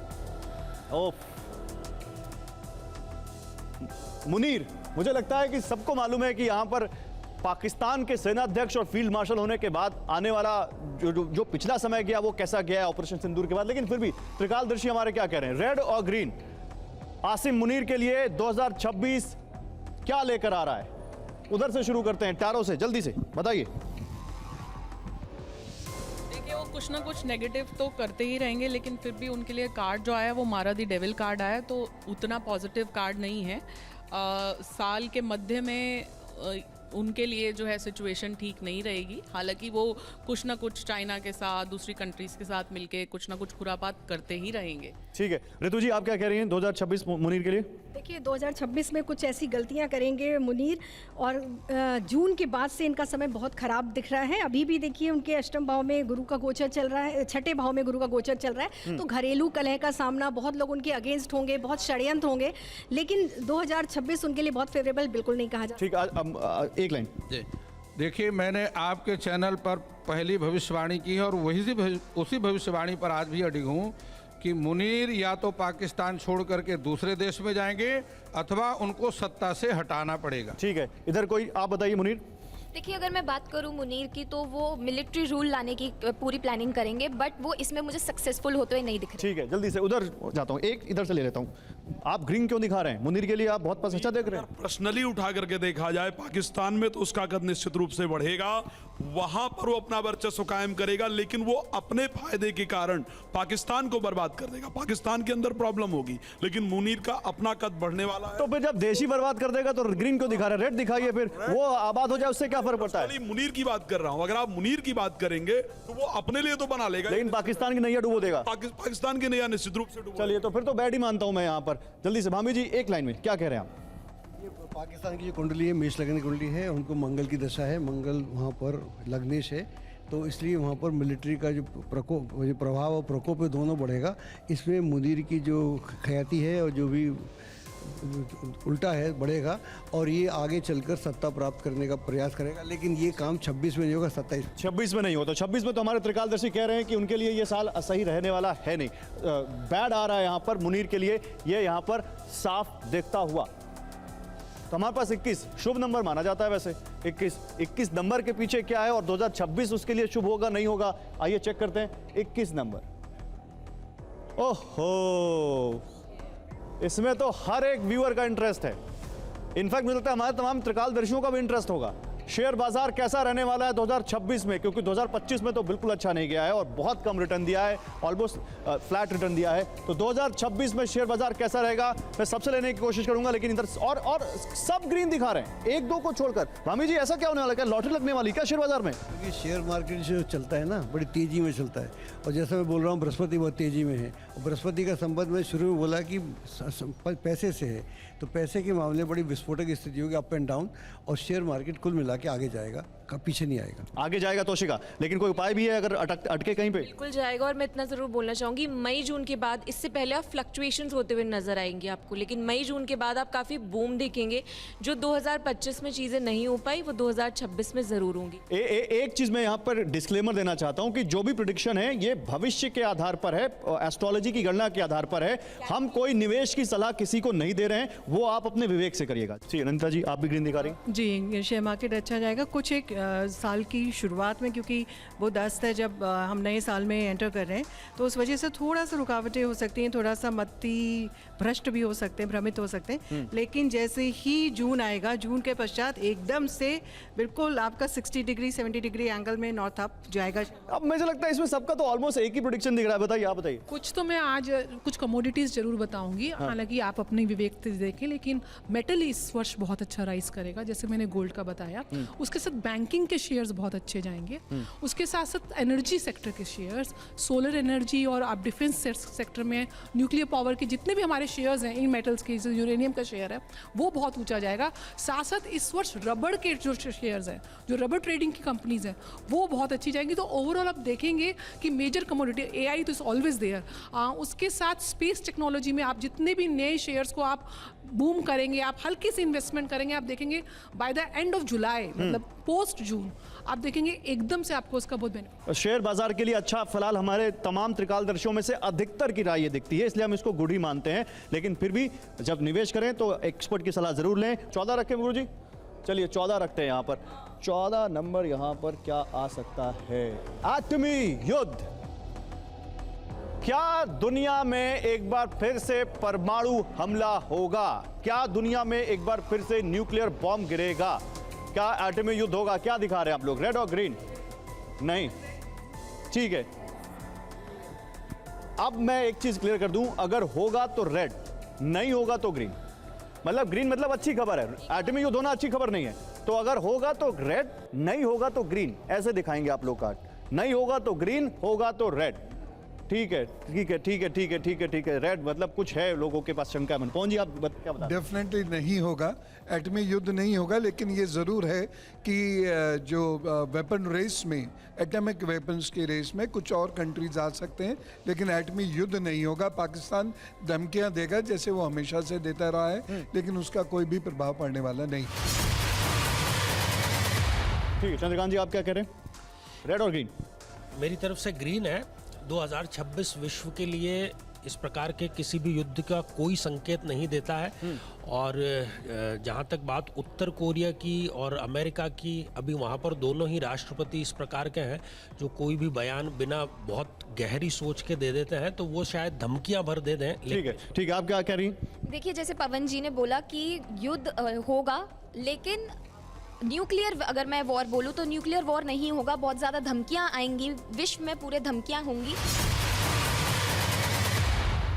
ओ मुनीर, मुझे लगता है कि सबको मालूम है कि यहाँ पर पाकिस्तान के सेनाध्यक्ष और फील्ड मार्शल होने के बाद आने वाला जो पिछला समय गया वो कैसा गया है ऑपरेशन सिंदूर के बाद, लेकिन फिर भी त्रिकालदर्शी हमारे क्या कह रहे हैं, रेड और ग्रीन। आसिम मुनीर के लिए 2026 क्या लेकर आ रहा है? उधर से शुरू करते हैं, टैरो से, जल्दी से बताइए। देखिए, वो कुछ ना कुछ नेगेटिव तो करते ही रहेंगे, लेकिन फिर भी उनके लिए कार्ड जो आया वो मारा दी डेविल कार्ड आया, तो उतना पॉजिटिव कार्ड नहीं है। साल के मध्य में उनके लिए जो है सिचुएशन ठीक नहीं रहेगी। हालांकि वो कुछ ना कुछ चाइना के साथ, दूसरी कंट्रीज के साथ मिलके कुछ ना कुछ खुरापात करते ही रहेंगे। ठीक है, ऋतु जी आप क्या कह रही हैं 2026 मुनीर के लिए? देखिए 2026 में कुछ ऐसी गलतियां करेंगे मुनीर, और जून के बाद से इनका समय बहुत खराब दिख रहा है। अभी भी देखिए उनके अष्टम भाव में गुरु का गोचर चल रहा है, छठे भाव में गुरु का गोचर चल रहा है, तो घरेलू कलह का सामना, बहुत लोग उनके अगेंस्ट होंगे, बहुत षड्यंत्र होंगे, लेकिन 2026 उनके लिए बहुत फेवरेबल बिल्कुल नहीं कहा जा। ठीक, एक लाइन। देखिए, मैंने आपके चैनल पर पहली भविष्यवाणी की है और उसी भविष्यवाणी पर आज भी अडिग हूँ कि मुनीर या तो पाकिस्तान छोड़ करके दूसरे देश में जाएंगे अथवा उनको सत्ता से हटाना पड़ेगा। ठीक है, इधर कोई आप बताइए मुनीर। देखिए अगर मैं बात करूं मुनीर की, तो वो मिलिट्री रूल लाने की पूरी प्लानिंग करेंगे, बट वो इसमें मुझे सक्सेसफुल होते हुए नहीं दिख रहे। ठीक है, जल्दी से उधर जाता हूँ, एक इधर से ले लेता हूँ। आप ग्रीन क्यों दिखा रहे हैं? मुनीर के लिए आप बहुत अच्छा देख रहे हैं। पर्सनली उठा करके देखा जाए पाकिस्तान में तो उसका कद निश्चित रूप से बढ़ेगा, वहां पर वो अपना वर्चस्व कायम करेगा, लेकिन वो अपने फायदे के कारण पाकिस्तान को बर्बाद कर देगा। पाकिस्तान के अंदर प्रॉब्लम होगी, लेकिन मुनीर का अपना कद बढ़ने वाला है। तो फिर जब देश ही बर्बाद कर देगा तो ग्रीन क्यों दिखा रहे हैं? रेड दिखाइए, फिर वो आबाद हो जाए, उससे क्या फर्क पड़ता है? मुनीर की बात कर रहा हूं, अगर आप मुनीर की बात करेंगे तो वो अपने लिए तो बना लेगा, लेकिन पाकिस्तान की नैया डुबो देगा। पाकिस्तान की नैया निश्चित रूप से डुबो। चलिए, तो फिर तो बैड ही मानता हूं मैं यहाँ पर। जल्दी से भामी जी एक लाइन में क्या कह रहे हैं आप? पाकिस्तान की जो कुंडली है, मेष लगन की कुंडली है, उनको मंगल की दशा है, मंगल वहाँ पर लग्नेश है, तो इसलिए वहाँ पर मिलिट्री का जो प्रभाव और प्रकोप है दोनों बढ़ेगा। इसमें मुनीर की जो ख्याति है और जो भी उल्टा है बढ़ेगा, और ये आगे चलकर सत्ता प्राप्त करने का प्रयास करेगा, लेकिन ये काम 26 में नहीं होगा, 26 में नहीं होता। 26 में तो हमारे त्रिकालदर्शी कह रहे हैं कि उनके लिए ये साल सही रहने वाला है नहीं, बैड आ रहा है यहाँ पर मुनीर के लिए, ये यहाँ पर साफ देखता हुआ। तो हमारे पास 21 शुभ नंबर माना जाता है। वैसे 21 नंबर के पीछे क्या है और 2026 उसके लिए शुभ होगा नहीं होगा, आइए चेक करते हैं। 21 नंबर, ओहो, इसमें तो हर एक व्यूअर का इंटरेस्ट है। इनफैक्ट मुझे लगता है हमारे तमाम त्रिकालदर्शियों का भी इंटरेस्ट होगा। शेयर बाजार कैसा रहने वाला है 2026 में, क्योंकि 2025 में तो बिल्कुल अच्छा नहीं गया है और बहुत कम रिटर्न दिया है, ऑलमोस्ट फ्लैट रिटर्न दिया है। तो 2026 में शेयर बाजार कैसा रहेगा मैं सबसे लेने की कोशिश करूंगा, लेकिन इधर और सब ग्रीन दिखा रहे हैं, एक दो को छोड़कर। भामी जी ऐसा क्या होने वाला है? क्या लॉटरी लगने वाली क्या शेयर बाजार में? क्योंकि शेयर मार्केट जो चलता है ना, बड़ी तेजी में चलता है, और जैसा मैं बोल रहा हूँ बृहस्पति बहुत तेजी में है, और बृहस्पति का संबंध मैं शुरू में बोला कि पैसे से है, तो पैसे के मामले में बड़ी विस्फोटक स्थिति होगी, अप एंड डाउन, और शेयर मार्केट कुल मिला के आगे जाएगा, पीछे नहीं आएगा। आगे जाएगा तोशिका, लेकिन कोई उपाय भी है अगर अटके कहीं पे? बिल्कुल जाएगा, और मैं इतना ज़रूर बोलना चाहूँगी, मई जून के बाद, इससे पहले आप फ्लक्चुएशंस होते हुए नजर आएंगे आपको, लेकिन मई जून के बाद आप काफ़ी बूम देखेंगे। जो 2025 में चीज़ें नहीं हो पाई वो 2026 में ज़रूर होंगी। एक चीज़ मैं यहाँ पर डिस्क्लेमर देना चाहता हूँ कि जो भी प्रेडिक्शन है ये भविष्य के आधार पर है, एस्ट्रोलॉजी की गणना के आधार पर है। हम कोई निवेश की सलाह किसी को नहीं दे रहे हैं, वो आप अपने विवेक से करिएगा। जी अनंता जी, आप भी ग्रीन दिखा रही हैं? जी, शेयर मार्केट अच्छा जाएगा कुछ एक साल की शुरुआत में, क्योंकि वो 10 है जब हम नए साल में एंटर कर रहे हैं, तो उस वजह से थोड़ा सा रुकावटें हो सकती हैं, थोड़ा सा मति भ्रष्ट भी हो सकते हैं, भ्रमित हो सकते हैं, लेकिन जैसे ही जून आएगा, जून के पश्चात एकदम से बिल्कुल आपका 60 डिग्री 70 डिग्री एंगल में नॉर्थ अप जाएगा। अब मुझे लगता है इसमें सबका तो ऑलमोस्ट एक ही प्रेडिक्शन दिख रहा है, बताइए, आप बताइए। कुछ तो मैं आज कुछ कमोडिटीज़ जरूर बताऊंगी, हालांकि आप अपने विवेक से देखें, लेकिन मेटल इस वर्ष बहुत अच्छा राइज करेगा, जैसे मैंने गोल्ड का बताया। उसके साथ बैंकिंग के शेयर्स बहुत अच्छे जाएंगे, उसके साथ साथ एनर्जी सेक्टर के शेयर्स, सोलर एनर्जी, और आप डिफेंस सेक्टर में न्यूक्लियर पावर के जितने भी हमारे शेयर्स हैं, इन मेटल्स के, यूरेनियम का शेयर है वो बहुत ऊंचा जाएगा। साथ साथ इस वर्ष रबड़ के जो शेयर्स हैं, जो रबड़ ट्रेडिंग की कंपनीज हैं, वो बहुत अच्छी जाएंगी। तो ओवरऑल आप देखेंगे कि मेजर कमोडिटी, एआई तो इज ऑलवेज देयर, उसके साथ स्पेस टेक्नोलॉजी में आप जितने भी नए शेयर्स को आप बूम करेंगे, आप हल्की सी इन्वेस्टमेंट करेंगे, आप देखेंगे by the end of July, मतलब पोस्ट जून, आप देखेंगे एकदम से आपको उसका बहुत बेनिफिट। शेयर बाजार के लिए अच्छा फिलहाल हमारे तमाम त्रिकालदर्शियों में से अधिकतर की राय ये दिखती है, इसलिए हम इसको गुड ही मानते हैं, लेकिन फिर भी जब निवेश करें तो एक्सपर्ट की सलाह जरूर लें। 14 रखें गुरुजी, चलिए 14 रखते हैं यहाँ पर। 14 नंबर यहाँ पर क्या आ सकता है? एटमी युद्ध। क्या दुनिया में एक बार फिर से परमाणु हमला होगा? क्या दुनिया में एक बार फिर से न्यूक्लियर बॉम्ब गिरेगा? क्या एटमी युद्ध होगा? क्या दिखा रहे हैं आप लोग, रेड और ग्रीन? नहीं, ठीक है। अब मैं एक चीज क्लियर कर दूं, अगर होगा तो रेड, नहीं होगा तो ग्रीन। मतलब ग्रीन मतलब अच्छी खबर है, एटमी युद्ध होना अच्छी खबर नहीं है। तो अगर होगा तो रेड, नहीं होगा तो ग्रीन, ऐसे दिखाएंगे आप लोग कार्ड। नहीं होगा तो ग्रीन, होगा तो रेड। ठीक है, ठीक है, ठीक है, ठीक है, ठीक है, ठीक है। रेड मतलब कुछ है लोगों के पास शंका मन। पवन जी आप क्या बता? डेफिनेटली नहीं होगा, एटमी युद्ध नहीं होगा, लेकिन ये ज़रूर है कि जो वेपन रेस में, एटॉमिक वेपन्स की रेस में कुछ और कंट्रीज आ सकते हैं, लेकिन एटमी युद्ध नहीं होगा। पाकिस्तान धमकियां देगा जैसे वो हमेशा से देता रहा है, लेकिन उसका कोई भी प्रभाव पड़ने वाला नहीं। ठीक है, चंद्रकांत जी आप क्या कह रहे हैं? रेड और ग्रीन? मेरी तरफ से ग्रीन है। 2026 विश्व के लिए इस प्रकार के किसी भी युद्ध का कोई संकेत नहीं देता है। और जहाँ तक बात उत्तर कोरिया की और अमेरिका की, अभी वहाँ पर दोनों ही राष्ट्रपति इस प्रकार के हैं जो कोई भी बयान बिना बहुत गहरी सोच के दे देते हैं, तो वो शायद धमकियाँ भर दे दें। ठीक है, ठीक है, आप क्या कह रही? देखिए, जैसे पवन जी ने बोला कि युद्ध होगा, लेकिन न्यूक्लियर, अगर मैं वॉर बोलूँ तो न्यूक्लियर वॉर नहीं होगा। बहुत ज़्यादा धमकियाँ आएंगी, विश्व में पूरे धमकियाँ होंगी,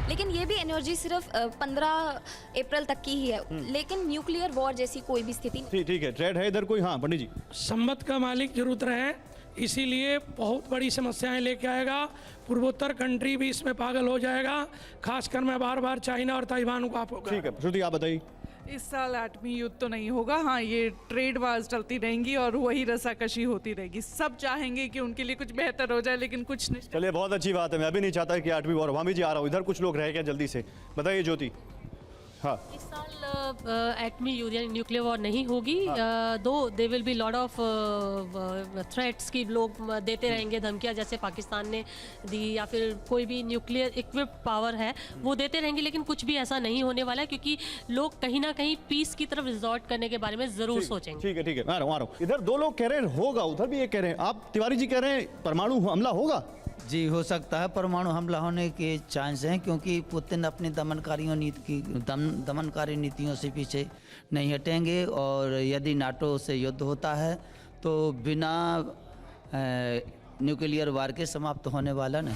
लेकिन ये भी एनर्जी सिर्फ 15 अप्रैल तक की ही है, लेकिन न्यूक्लियर वॉर जैसी कोई भी स्थिति नहीं। ठीक है, रेड है इधर कोई? हाँ पंडित जी। संबत का मालिक जरूरत रहे, इसीलिए बहुत बड़ी समस्याएं लेके आएगा। पूर्वोत्तर कंट्री भी इसमें पागल हो जाएगा, खासकर मैं बार बार चाइना और ताइवान को आप। ठीक है, श्रुति आप बताइए। इस साल एटमी युद्ध तो नहीं होगा। हाँ, ये ट्रेड वार्स चलती रहेंगी और वही रसाकशी होती रहेगी। सब चाहेंगे कि उनके लिए कुछ बेहतर हो जाए, लेकिन कुछ नहीं। चलिए, बहुत अच्छी बात है। मैं भी नहीं चाहता कि 8वीं वॉर। वहाँ भी जी आ रहा हूँ, इधर कुछ लोग रह गए, जल्दी से बताइए ज्योति। हाँ, इस साल एटमी न्यूक्लियर वॉर नहीं होगी। दो they will be lot of threats की लोग देते रहेंगे धमकियां, जैसे पाकिस्तान ने दी या फिर कोई भी न्यूक्लियर इक्विप्ड पावर है वो देते रहेंगे, लेकिन कुछ भी ऐसा नहीं होने वाला है, क्योंकि लोग कहीं ना कहीं पीस की तरफ रिजॉर्ट करने के बारे में जरूर सोचेंगे। ठीक है, ठीक है, आ रहा हूँ। इधर दो लोग कह रहे हैं होगा, उधर भी ये कह रहे हैं। आप तिवारी जी कह रहे हैं परमाणु हमला होगा? जी, हो सकता है परमाणु हमला होने के चांस हैं, क्योंकि पुतिन अपनी दमनकारी नीतियों से पीछे नहीं हटेंगे। और यदि नाटो से युद्ध होता है तो बिना न्यूक्लियर वार के समाप्त होने वाला नहीं।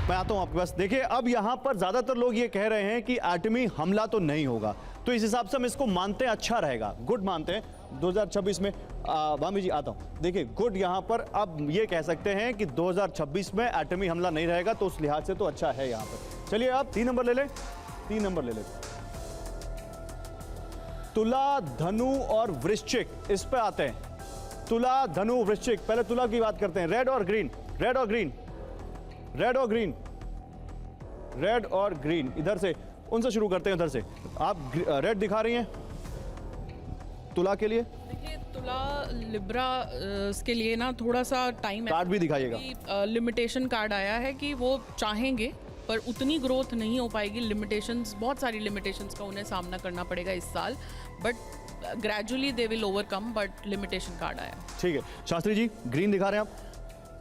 मैं आता हूं आपके पास। देखिए, अब यहां पर ज्यादातर लोग ये कह रहे हैं कि एटमी हमला तो नहीं होगा, तो इस हिसाब से हम इसको मानते हैं, अच्छा रहेगा, गुड मानते हैं 2026 में। भामी जी आता हूं। देखिए, गुड यहां पर अब ये कह सकते हैं कि 2026 में एटमी हमला नहीं रहेगा, तो उस लिहाज से तो अच्छा है यहां पर। चलिए, आप 3 नंबर ले लें। 3 नंबर ले लें। तुला, धनु और वृश्चिक, इस पे आते हैं। तुला, धनु, वृश्चिक। पहले तुला की बात करते हैं। रेड और ग्रीन, रेड और ग्रीन, रेड और ग्रीन, रेड और ग्रीन। इधर से, उनसे शुरू करते हैं। उधर से आप रेड दिखा रही हैं तुला के लिए। देखिए, तुला लिब्रा के लिए ना थोड़ा सा टाइम, कार्ड भी दिखाइएगा। लिमिटेशन कार्ड आया है कि वो चाहेंगे पर उतनी ग्रोथ नहीं हो पाएगी। लिमिटेशंस, बहुत सारी लिमिटेशंस का उन्हें सामना करना पड़ेगा इस साल, but gradually they will overcome, but limitation card आया। ठीक है, शास्त्री जी ग्रीन दिखा रहे हैं आप।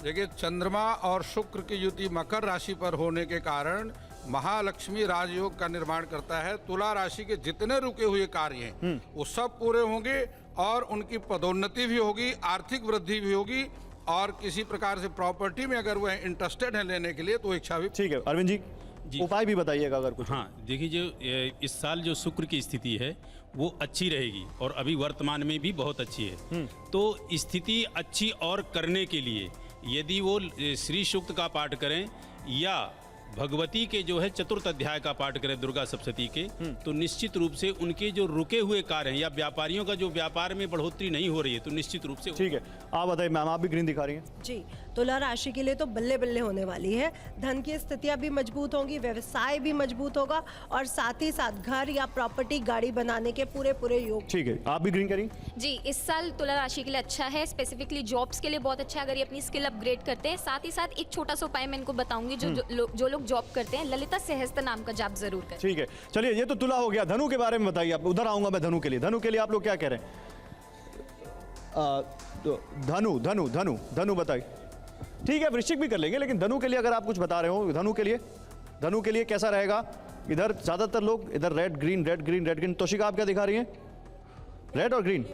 देखिए, चंद्रमा और शुक्र की युति मकर राशि पर होने के कारण महालक्ष्मी राजयोग का निर्माण करता है। तुला राशि के जितने रुके हुए कार्य हैं वो सब पूरे होंगे और उनकी पदोन्नति भी होगी, आर्थिक वृद्धि भी होगी, और किसी प्रकार से प्रॉपर्टी में अगर वह इंटरेस्टेड है लेने के लिए तो इच्छा भी। ठीक है, अरविंद जी उपाय भी बताइएगा अगर कुछ। हाँ, देखिए, जो इस साल जो शुक्र की स्थिति है वो अच्छी रहेगी और अभी वर्तमान में भी बहुत अच्छी है। तो स्थिति अच्छी और करने के लिए यदि वो श्री सूक्त का पाठ करें या भगवती के जो है चतुर्थ अध्याय का पाठ करें दुर्गा सप्तशती के, तो निश्चित रूप से उनके जो रुके हुए कार्य हैं या व्यापारियों का जो व्यापार में बढ़ोतरी नहीं हो रही है तो निश्चित रूप से। ठीक है, आप बताइए मैम, आप भी ग्रीन दिखा रही हैं। जी, तुला राशि के लिए तो बल्ले बल्ले होने वाली है। धन की स्थितियां भी मजबूत होंगी, व्यवसाय भी मजबूत होगा, और साथ ही साथ घर या प्रॉपर्टी, गाड़ी बनाने के पूरे योग। ठीक है, आप भी ग्रीन करिए। जी, इस साल तुला राशि के लिए अच्छा है, स्पेसिफिकली जॉब्स के लिए बहुत अच्छा है अगर ये अपनी स्किल अपग्रेड करते हैं। साथ ही साथ एक छोटा सा उपाय मैं इनको बताऊंगी, जो लोग जॉब करते हैं, ललिता सहस्त्र नाम का जाप जरूर करें। ठीक है, चलिए, ये तो तुला हो गया। धनु के बारे में बताइए आप। उधर आऊंगा मैं धनु के लिए। धनु के लिए आप लोग क्या कह रहे हैं? धनु धनु धनु धनु बताइए। ठीक है, वृश्चिक भी कर लेंगे, लेकिन धनु के लिए अगर आप कुछ बता रहे हो, धनु के लिए कैसा रहेगा? इधर ज्यादातर लोग इधर red green, red green, red green. Toshika आप क्या दिखा रही हैं? रेड और ग्रीन।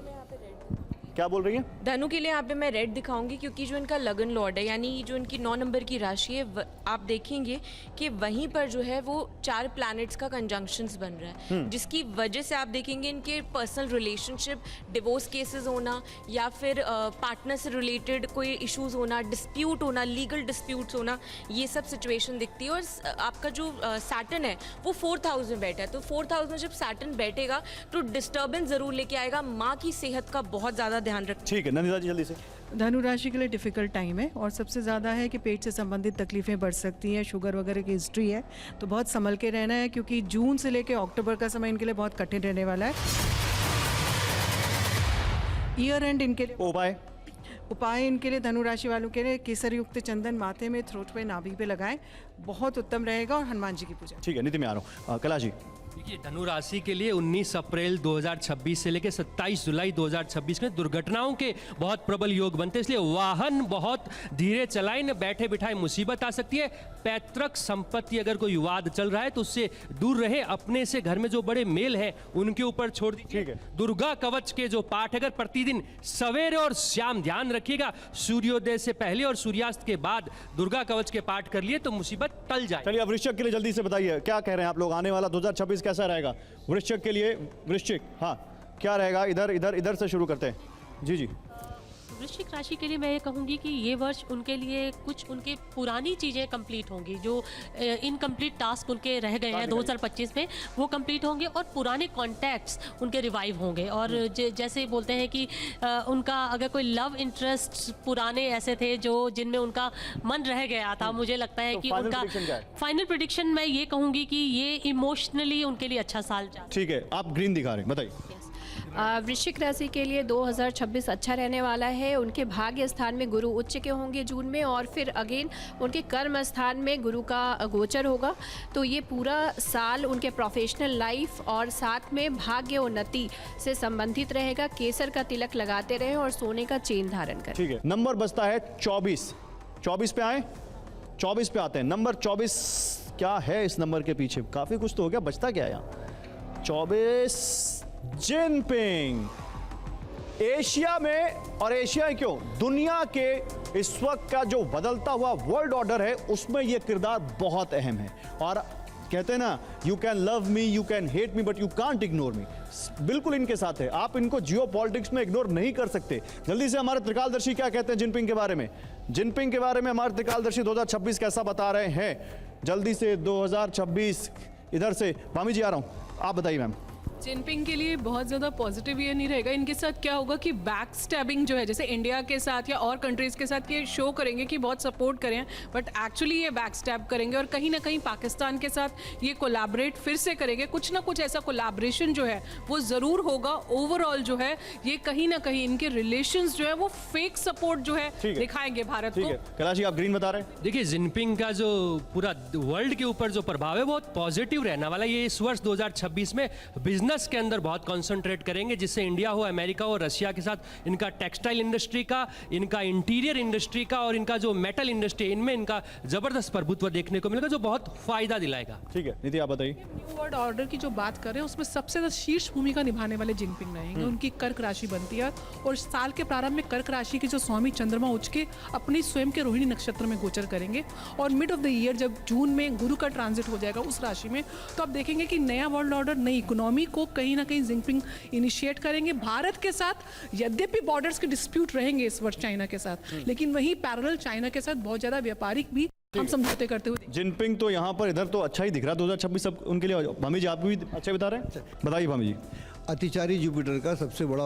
क्या बोल रही हैं? धनु के लिए यहाँ पे मैं रेड दिखाऊंगी क्योंकि जो इनका लगन लॉर्ड है यानी जो इनकी 9 नंबर की राशि है आप देखेंगे कि वहीं पर जो है वो 4 प्लैनेट्स का कंजंक्शंस बन रहा है जिसकी वजह से आप देखेंगे इनके पर्सनल रिलेशनशिप, डिवोर्स केसेस होना या फिर पार्टनर से रिलेटेड कोई इश्यूज होना, डिस्प्यूट होना, लीगल डिस्प्यूट्स होना, ये सब सिचुएशन दिखती है। और आपका जो सैटर्न है वो 4th हाउस में बैठा है, तो 4th हाउस में जब सैटर्न बैठेगा तो डिस्टर्बेंस जरूर लेके आएगा, माँ की सेहत का बहुत ज़्यादा ध्यान रखें। ठीक है नंदिता जी जल्दी से। धनु राशि के लिए डिफ़िकल्ट टाइम है और सबसे ज़्यादा है कि पेट से संबंधित तकलीफ़ें बढ़ सकती हैं, शुगर वगैरह की हिस्ट्री है, तो बहुत संभल के रहना है क्योंकि जून से लेकर अक्टूबर का समय इनके लिए बहुत कठिन रहने वाला है। ईयर एंड इनके लिए उपाय इनके लिए धनु राशि वालों के लिए केसर युक्त चंदन माथे में, थ्रोट पे, नाभि पे लगाएं, बहुत उत्तम रहेगा। और हनुमान जी की पूजा। ठीक है नीति में आ रहा हूँ। कला जी देखिए धनु राशि के लिए 19 अप्रैल 2026 से लेकर 27 जुलाई 2026 में दुर्घटनाओं के बहुत प्रबल योग बनते हैं, इसलिए वाहन बहुत धीरे चलाएं, न बैठे बिठाए मुसीबत आ सकती है। पैतृक संपत्ति अगर कोई विवाद चल रहा है तो उससे दूर रहे, अपने से घर में जो बड़े मेल हैं उनके ऊपर छोड़ दीजिए। दुर्गा कवच के जो पाठ अगर प्रतिदिन सवेरे और शाम ध्यान रखिएगा, सूर्योदय से पहले और सूर्यास्त के बाद दुर्गा कवच के पाठ कर लिए तो मुसीबत टल जाए। चलिए अब वृश्चिक के लिए जल्दी से बताइए क्या कह रहे हैं आप लोग, आने वाला 2026 कैसा रहेगा वृश्चिक के लिए? वृश्चिक हाँ क्या रहेगा? इधर से शुरू करते हैं। जी वृश्चिक राशि के लिए मैं ये कहूँगी कि ये वर्ष उनके लिए कुछ उनके पुरानी चीज़ें कंप्लीट होंगी, जो इनकम्प्लीट टास्क उनके रह गए हैं 2025 में वो कंप्लीट होंगे और पुराने कॉन्टैक्ट्स उनके रिवाइव होंगे। और जैसे बोलते हैं कि उनका अगर कोई लव इंटरेस्ट पुराने ऐसे थे जो जिनमें उनका मन रह गया था, मुझे लगता है कि उनका फाइनल प्रेडिक्शन मैं ये कहूँगी कि ये इमोशनली उनके लिए अच्छा साल जा। ठीक है आप ग्रीन दिखा रहे हैं, बताइए। वृश्चिक राशि के लिए 2026 अच्छा रहने वाला है। उनके भाग्य स्थान में गुरु उच्च के होंगे जून में और फिर अगेन उनके कर्म स्थान में गुरु का गोचर होगा, तो ये पूरा साल उनके प्रोफेशनल लाइफ और साथ में भाग्य उन्नति से संबंधित रहेगा। केसर का तिलक लगाते रहें और सोने का चेन धारण करें। ठीक है नंबर बचता है 24 पे आए, 24 पे आते हैं। नंबर 24 क्या है इस नंबर के पीछे? काफी कुछ तो हो गया, बचता क्या है यहाँ? 24 जिनपिंग। एशिया में, और एशिया क्यों दुनिया के इस वक्त का जो बदलता हुआ वर्ल्ड ऑर्डर है उसमें यह किरदार बहुत अहम है। और कहते हैं ना you can love me, you can hate me, but you can't ignore me. बिल्कुल इनके साथ है, आप इनको जियो पॉलिटिक्स में इग्नोर नहीं कर सकते। जल्दी से हमारे त्रिकालदर्शी क्या कहते हैं जिनपिंग के बारे में? जिनपिंग के बारे में हमारे त्रिकालदर्शी 2026 कैसा बता रहे हैं? जल्दी से 2026 इधर से भामी जी आ रहा हूं, आप बताइए मैम। जिनपिंग के लिए बहुत ज़्यादा पॉजिटिव ये नहीं रहेगा। इनके साथ क्या होगा कि बैक स्टैबिंग जो है, जैसे इंडिया के साथ या और कंट्रीज़ के साथ ये शो करेंगे कि बहुत सपोर्ट करें, बट एक्चुअली ये बैक स्टैब करेंगे और कहीं ना कहीं पाकिस्तान के साथ ये कोलैबोरेट फिर से करेंगे। कुछ ना कुछ ऐसा कोलैबोरेशन जो है वो ज़रूर होगा। ओवरऑल जो है ये कहीं ना कहीं इनके रिलेशंस जो है वो फेक सपोर्ट जो है दिखाएंगे भारत को। कैलाश जी आप ग्रीन बता रहे हैं। देखिए जिनपिंग का जो पूरा वर्ल्ड के ऊपर जो प्रभाव है बहुत पॉजिटिव रहने वाला है। ये इस वर्ष 2026 में बिजनेस के अंदर बहुत कंसंट्रेट करेंगे, जिससे इंडिया हो, अमेरिका हो, रशिया के साथ इनका टेक्सटाइल इंडस्ट्री का, इनका इंटीरियर इंडस्ट्री का और इनका जो मेटल इंडस्ट्री, इनमें इनका जबरदस्त प्रभुत्व देखने को मिलेगा जो बहुत फायदा दिलाएगा। ठीक है नीति आप बताइए। न्यू वर्ल्ड ऑर्डर की जो बात कर रहे हैं उसमें सबसे ज्यादा शीर्ष भूमिका निभाने वाले जिनपिंग रहेंगे। उनकी कर्क राशि बनती है और साल के प्रारंभ में कर्क राशि के जो स्वामी चंद्रमा उच्च के अपनी स्वयं के रोहिणी नक्षत्र में गोचर करेंगे और मिड ऑफ द ईयर जब जून में गुरु का ट्रांजिट हो जाएगा उस राशि में, तो आप देखेंगे कि नया वर्ल्ड ऑर्डर, नई इकोनॉमी को कहीं ना कहीं जिनपिंग इनिशिएट करेंगे। भारत के साथ यद्यपि बॉर्डर्स के डिस्प्यूट रहेंगे इस वर्ष चाइना के साथ, लेकिन वहीं पैरेलल चाइना के साथ बहुत ज्यादा व्यापारिक भी हम समझौते करते हुए। जिनपिंग तो यहाँ पर इधर तो अच्छा ही दिख रहा है 2026 सब उनके लिए। भामी जी आप भी अच्छे बता रहे हैं, बताइए भामी जी। अतिचारी जुपिटर का सबसे बड़ा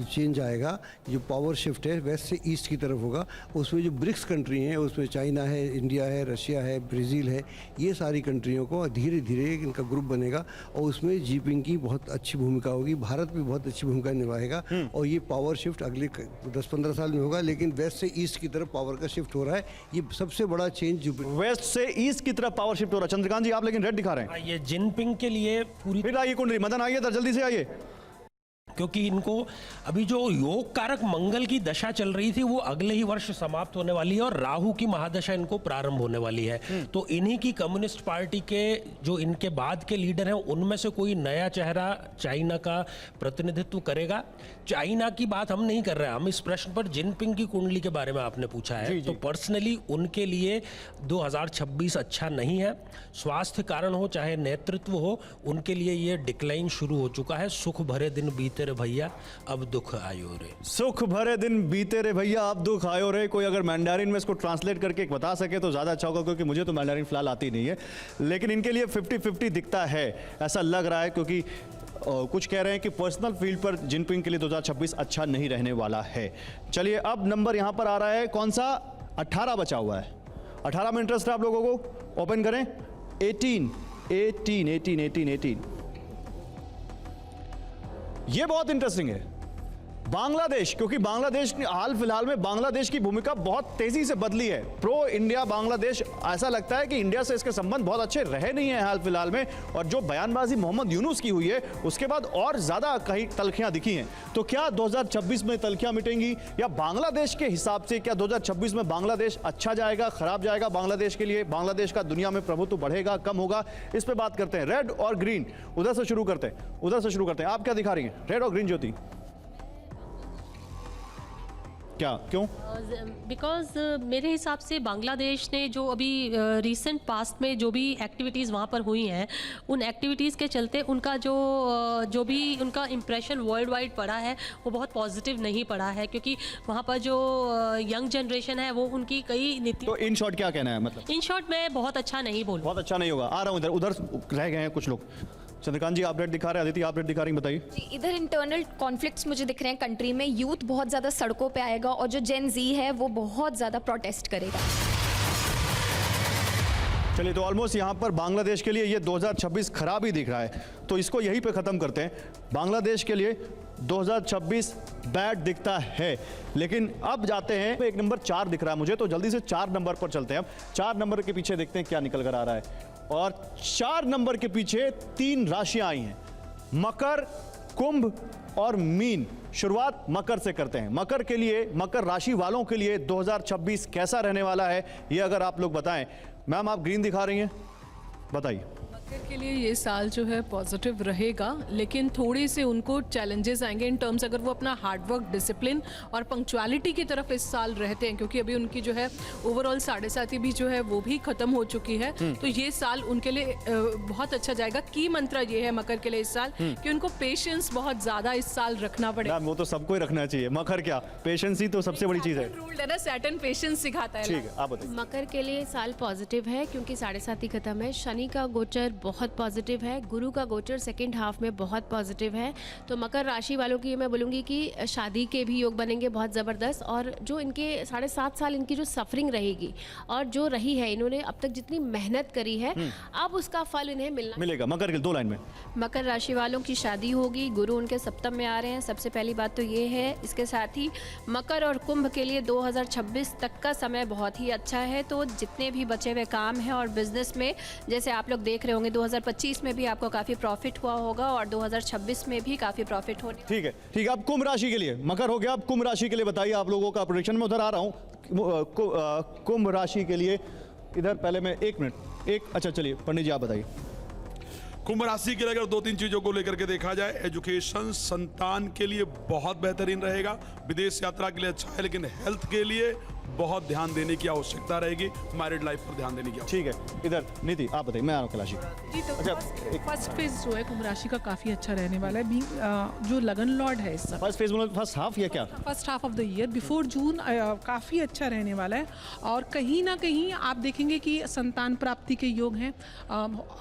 चेंज आएगा, जो पावर शिफ्ट है वेस्ट से ईस्ट की तरफ होगा। उसमें जो ब्रिक्स कंट्री हैं उसमें चाइना है, इंडिया है, रशिया है, ब्राज़ील है, ये सारी कंट्रियों को धीरे धीरे इनका ग्रुप बनेगा और उसमें जिनपिंग की बहुत अच्छी भूमिका होगी। भारत भी बहुत अच्छी भूमिका निभाएगा और ये पावर शिफ्ट अगले 10-15 साल में होगा, लेकिन वेस्ट से ईस्ट की तरफ पावर का शिफ्ट हो रहा है। ये सबसे बड़ा चेंज वेस्ट से ईस्ट की तरफ पावर शिफ्ट हो रहा है। चंद्रकांत जी आप लेकिन रेड दिखा रहे हैं। ये जिनपिंग के लिए पूरी फिर आइए कुंडली, मदन आइए जल्दी से आइए। क्योंकि इनको अभी जो योग कारक मंगल की दशा चल रही थी वो अगले ही वर्ष समाप्त होने वाली है और राहु की महादशा इनको प्रारंभ होने वाली है। तो इन्हीं की कम्युनिस्ट पार्टी के जो इनके बाद के लीडर हैं उनमें से कोई नया चेहरा चाइना का प्रतिनिधित्व करेगा। चाइना की बात हम नहीं कर रहे हैं, हम इस प्रश्न पर जिनपिंग की कुंडली के बारे में आपने पूछा है। तो पर्सनली उनके लिए 2026 अच्छा नहीं है। स्वास्थ्य कारण हो चाहे नेतृत्व हो, उनके लिए ये डिक्लाइन शुरू हो चुका है। सुख भरे दिन बीते रे भैया अब दुख आयो रे। सुख भरे दिन बीते रे भैया अब दुख आयो रे। कोई अगर मैंडारिन में इसको ट्रांसलेट करके बता सके तो ज़्यादा अच्छा होगा, क्योंकि मुझे तो मैंडारिन फिलहाल आती नहीं है। लेकिन इनके लिए 50-50 दिखता है, ऐसा लग रहा है, क्योंकि कुछ कह रहे हैं कि पर्सनल फील्ड पर जिनपिंग के लिए 2026 अच्छा नहीं रहने वाला है। चलिए अब नंबर यहाँ पर आ रहा है कौन सा, 18 बचा हुआ है। 18 में इंटरेस्ट है आप लोगों को, ओपन करें। 18 ये बहुत इंटरेस्टिंग है। बांग्लादेश, क्योंकि बांग्लादेश ने हाल फिलहाल में बांग्लादेश की भूमिका बहुत तेजी से बदली है। प्रो इंडिया बांग्लादेश, ऐसा लगता है कि इंडिया से इसके संबंध बहुत अच्छे रहे नहीं हैं हाल फिलहाल में, और जो बयानबाजी मोहम्मद यूनुस की हुई है उसके बाद और ज्यादा कहीं तलखियां दिखी हैं। तो क्या 2026 में तलखियां मिटेंगी, या बांग्लादेश के हिसाब से क्या 2026 में बांग्लादेश अच्छा जाएगा, खराब जाएगा बांग्लादेश के लिए? बांग्लादेश का दुनिया में प्रभुत्व बढ़ेगा, कम होगा? इस पर बात करते हैं। रेड और ग्रीन, उधर से शुरू करते हैं। आप क्या दिखा रही हैं, रेड और ग्रीन? ज्योति, क्या, क्यों? बिकॉज मेरे हिसाब से बांग्लादेश ने जो अभी रिसेंट पास्ट में जो भी एक्टिविटीज़ वहाँ पर हुई हैं, उन एक्टिविटीज़ के चलते उनका जो भी उनका इम्प्रेशन वर्ल्ड वाइड पड़ा है वो बहुत पॉजिटिव नहीं पड़ा है, क्योंकि वहाँ पर जो यंग जनरेशन है वो उनकी कई नीति। तो इन शॉर्ट क्या कहना है, मतलब इन शॉर्ट में बहुत अच्छा नहीं बोलूँ, बहुत अच्छा नहीं होगा। आ रहा हूँ उधर रह गए हैं कुछ लोग। चंद्रकांत जी आप रेड दिखा रहे हैं, अदिति आप रेड दिखा रही हैं, बताइए जी। इधर इंटरनल कॉन्फ्लिक्ट्स मुझे दिख रहे हैं कंट्री में। यूथ बहुत ज़्यादा सड़कों पे आएगा और जो जेन जी है वो बहुत ज़्यादा प्रोटेस्ट करेगा। चलिए, तो ऑलमोस्ट यहाँ पर बांग्लादेश के लिए ये 2026 खराब ही दिख रहा है, तो इसको यहीं पे ख़त्म करते हैं। बांग्लादेश के लिए 2026 बैड दिखता है। लेकिन अब जाते हैं, एक नंबर 4 दिख रहा है मुझे, तो जल्दी से 4 नंबर पर चलते हैं। अब 4 नंबर के पीछे देखते हैं क्या निकल कर आ रहा है। और 4 नंबर के पीछे 3 राशियां आई हैं, मकर, कुंभ और मीन। शुरुआत मकर से करते हैं। मकर के लिए, मकर राशि वालों के लिए 2026 कैसा रहने वाला है, ये अगर आप लोग बताएं। मैम आप ग्रीन दिखा रही हैं, बताइए। मकर के लिए ये साल जो है पॉजिटिव रहेगा, लेकिन थोड़े से उनको चैलेंजेस आएंगे इन टर्म्स, अगर वो अपना हार्डवर्क, डिसिप्लिन और पंक्चुअलिटी की तरफ इस साल रहते हैं, क्योंकि अभी उनकी जो है ओवरऑल 7.5 भी जो है वो भी खत्म हो चुकी है। तो ये साल उनके लिए बहुत अच्छा जाएगा। की मंत्र ये है मकर के लिए इस साल कि उनको पेशेंस बहुत ज्यादा इस साल रखना पड़ेगा। वो तो सबको ही रखना चाहिए, मकर क्या, पेशेंस ही तो सबसे बड़ी चीज है। रूल्ड है ना, सैटर्न पेशेंस सिखाता है। ठीक है, आप बताइए। मकर के लिए साल पॉजिटिव है क्योंकि 7.5 खत्म है। शनि का गोचर बहुत पॉजिटिव है, गुरु का गोचर सेकंड हाफ में बहुत पॉजिटिव है। तो मकर राशि वालों की मैं बोलूँगी कि शादी के भी योग बनेंगे बहुत ज़बरदस्त, और जो इनके 7.5 साल इनकी जो सफरिंग रहेगी और जो रही है, इन्होंने अब तक जितनी मेहनत करी है अब उसका फल इन्हें मिलेगा। मकर के 2 लाइन में, मकर राशि वालों की शादी होगी, गुरु उनके सप्तम में आ रहे हैं, सबसे पहली बात तो ये है। इसके साथ ही मकर और कुंभ के लिए 2026 तक का समय बहुत ही अच्छा है। तो जितने भी बचे हुए काम हैं और बिजनेस में, जैसे आप लोग देख रहे होंगे 2025 में भी आपको काफ़ी प्रॉफिट हुआ होगा और 2026 में भी काफ़ी प्रॉफिट होने। ठीक है, ठीक है। अब कुंभ राशि के लिए, मकर हो गया, अब कुंभ राशि के लिए बताइए आप लोगों का प्रेडिक्शन। मैं उधर आ रहा हूँ कुंभ राशि के लिए। इधर पहले मैं 1 मिनट, अच्छा चलिए पंडित जी आप बताइए। कुंभ राशि के लिए अगर 2-3 चीजों को लेकर के देखा जाए, एजुकेशन, संतान के लिए बहुत बेहतरीन रहेगा। विदेश यात्रा के लिए अच्छा है, लेकिन हेल्थ के लिए बहुत ध्यान देने की आवश्यकता रहेगी। मैरिड लाइफ पर ध्यान देने की आवश्यकता। ठीक है, इधर नीति आप बताइए, मैं आ रहा हूँ कैलाशी जी। तो अच्छा, फर्स्ट फेज जो है कुंभ राशि का काफी अच्छा रहने वाला है। जो लगन लॉर्ड है इस समय, फर्स्ट फेज मतलब फर्स्ट हाफ या क्या, first half of the year before June काफी अच्छा रहने वाला है। और कहीं ना कहीं आप देखेंगे कि संतान प्राप्ति के योग हैं,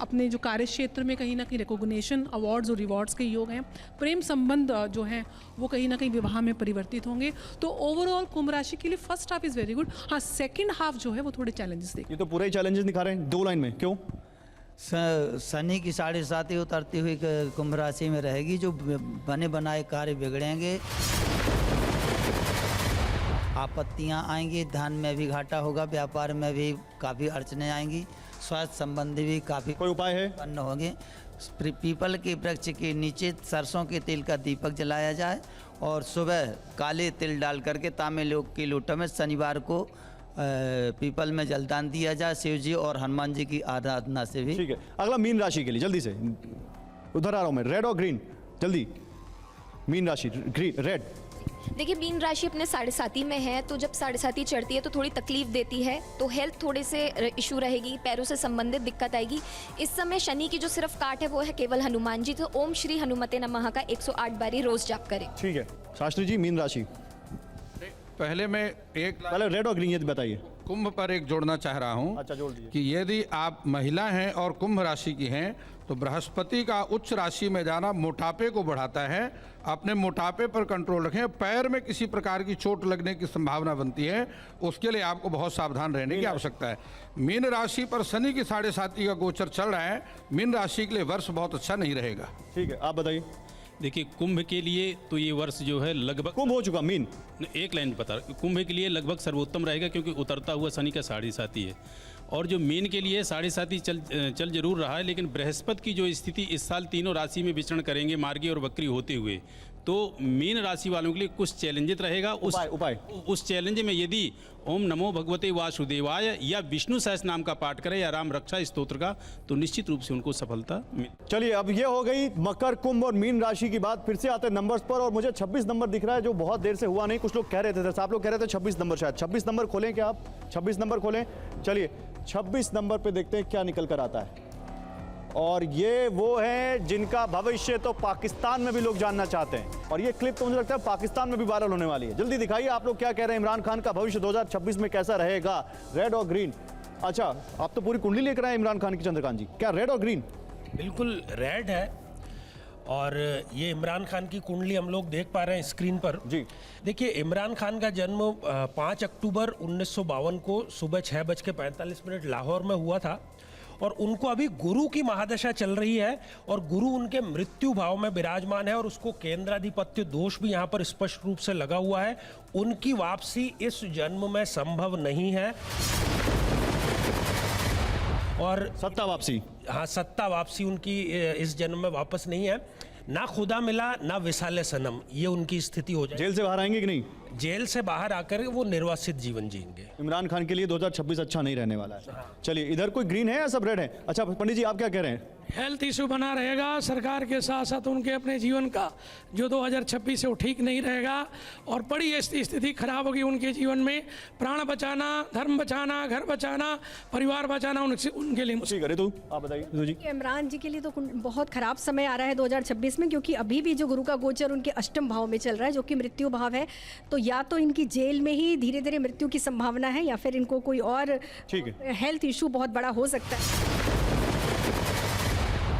अपने जो कार्य क्षेत्र में कहीं ना कहीं रिकॉग्निशन, अवार्ड्स और रिवॉर्ड्स के योग हैं। प्रेम संबंध जो हैं वो कहीं ना कहीं विवाह में परिवर्तित होंगे। तो ओवरऑल कुंभ राशि के लिए first half is very good. हाँ, सेकंड हाफ जो है वो थोड़े चैलेंजेस देखिए। ये तो पूरे ही चैलेंजेस दिखा रहे हैं 2 लाइन में, क्यों? शनि की 7.5 उतरती हुई कुंभ राशि में रहेगी, जो बने बनाए कार्य बिगड़ेंगे, आपत्तियां आएंगी, धन में भी घाटा होगा, व्यापार में भी काफ़ी अड़चने आएंगी, स्वास्थ्य संबंधी भी काफ़ी कोई उपाय है? उत्पन्न होंगे। पीपल के वृक्ष के नीचे सरसों के तेल का दीपक जलाया जाए और सुबह काले तिल डाल करके तांबे की लोटा में शनिवार को पीपल में जलदान दिया जाए शिव जी और हनुमान जी की आराधना से भी। ठीक है, अगला मीन राशि के लिए जल्दी से उधर आ रहा हूं मैं, रेड और ग्रीन जल्दी। मीन राशि ग्रीन रेड। देखिए मीन राशि अपने 7.5 में है, तो जब 7.5 चढ़ती है तो थोड़ी तकलीफ देती है, तो हेल्थ थोड़े से इशू रहेगी, पैरों से संबंधित दिक्कत आएगी। इस समय शनि की जो सिर्फ काट है वो है केवल हनुमान जी, तो ओम श्री हनुमते नमः का 108 बारी रोज जाप करें। ठीक है शास्त्री जी, मीन राशि पहले मैं एक पहले रेड और ग्रीन ये बताइए। कुंभ पर एक जोड़ना चाह रहा हूं। अच्छा जोड़ दीजिए। कि यदि आप महिला हैं और कुंभ राशि की हैं तो बृहस्पति का उच्च राशि में जाना मोटापे को बढ़ाता है। अपने मोटापे पर कंट्रोल रखें। पैर में किसी प्रकार की चोट लगने की संभावना बनती है, उसके लिए आपको बहुत सावधान रहने की आवश्यकता है। मीन राशि पर शनि की 7.5 का गोचर चल रहा है। मीन राशि के लिए वर्ष बहुत अच्छा नहीं रहेगा। ठीक है, आप बताइए। देखिए कुंभ के लिए तो ये वर्ष जो है लगभग कुंभ हो चुका, मीन एक लाइन बता, कुंभ के लिए लगभग सर्वोत्तम रहेगा क्योंकि उतरता हुआ शनि का 7.5 है। और जो मीन के लिए 7.5 चल जरूर रहा है, लेकिन बृहस्पति की जो स्थिति इस साल तीनों राशि में विचरण करेंगे मार्गी और वक्री होते हुए, तो मीन राशि वालों के लिए कुछ चैलेंजित रहेगा। उस चैलेंज में यदि ओम नमो भगवते वासुदेवाय या विष्णु सहस्त्र नाम का पाठ करें या राम रक्षा स्तोत्र का, तो निश्चित रूप से उनको सफलता मिल। चलिए अब ये हो गई मकर, कुंभ और मीन राशि की बात। फिर से आते हैं नंबर्स पर, और मुझे 26 नंबर दिख रहा है जो बहुत देर से हुआ नहीं। कुछ लोग कह रहे थे, आप लोग कह रहे थे 26 नंबर, शायद 26 नंबर खोलें क्या आप? 26 नंबर खोलें। चलिए 26 नंबर पे देखते हैं क्या निकल कर आता है। और ये वो हैं जिनका भविष्य तो पाकिस्तान में भी लोग जानना चाहते हैं, और ये क्लिप तो मुझे लगता है पाकिस्तान में भी वायरल होने वाली है। जल्दी दिखाइए आप लोग क्या कह रहे हैं, इमरान खान का भविष्य 2026 में कैसा रहेगा? रेड और ग्रीन। अच्छा आप तो पूरी कुंडली लेकर आए इमरान खान की, चंद्रकांत जी, क्या रेड और ग्रीन? बिल्कुल रेड है। और ये इमरान खान की कुंडली हम लोग देख पा रहे हैं स्क्रीन पर जी। देखिए इमरान खान का जन्म 5 अक्टूबर 1952 को सुबह 6:45 लाहौर में हुआ था, और उनको अभी गुरु की महादशा चल रही है, और गुरु उनके मृत्यु भाव में विराजमान है, और उसको केंद्राधिपत्य दोष भी यहाँ पर स्पष्ट रूप से लगा हुआ है। उनकी वापसी इस जन्म में संभव नहीं है। और सत्ता वापसी, हाँ सत्ता वापसी उनकी इस जन्म में वापस नहीं है। ना खुदा मिला ना विसाले सनम, ये उनकी स्थिति हो जाए। जेल से बाहर आएंगे कि नहीं? जेल से बाहर आकर वो निर्वासित जीवन जिएंगे। इमरान खान के लिए 2026 अच्छा नहीं रहने वाला है। चलिए इधर कोई ग्रीन है या सब रेड है? अच्छा पंडित जी आप क्या कह रहे हैं? हेल्थ इशू बना रहेगा सरकार के साथ साथ उनके अपने जीवन का जो 2026 से वो ठीक नहीं रहेगा, और बड़ी ऐसी स्थिति खराब होगी उनके जीवन में। प्राण बचाना, धर्म बचाना, घर बचाना, परिवार बचाना उनके लिए मुश्किल। करे तो आप बताइए जी। इमरान जी के लिए तो बहुत खराब समय आ रहा है 2026 में, क्योंकि अभी भी जो गुरु का गोचर उनके अष्टम भाव में चल रहा है जो कि मृत्यु भाव है। तो या तो इनकी जेल में ही धीरे धीरे मृत्यु की संभावना है, या फिर इनको कोई और हेल्थ इशू बहुत बड़ा हो सकता है।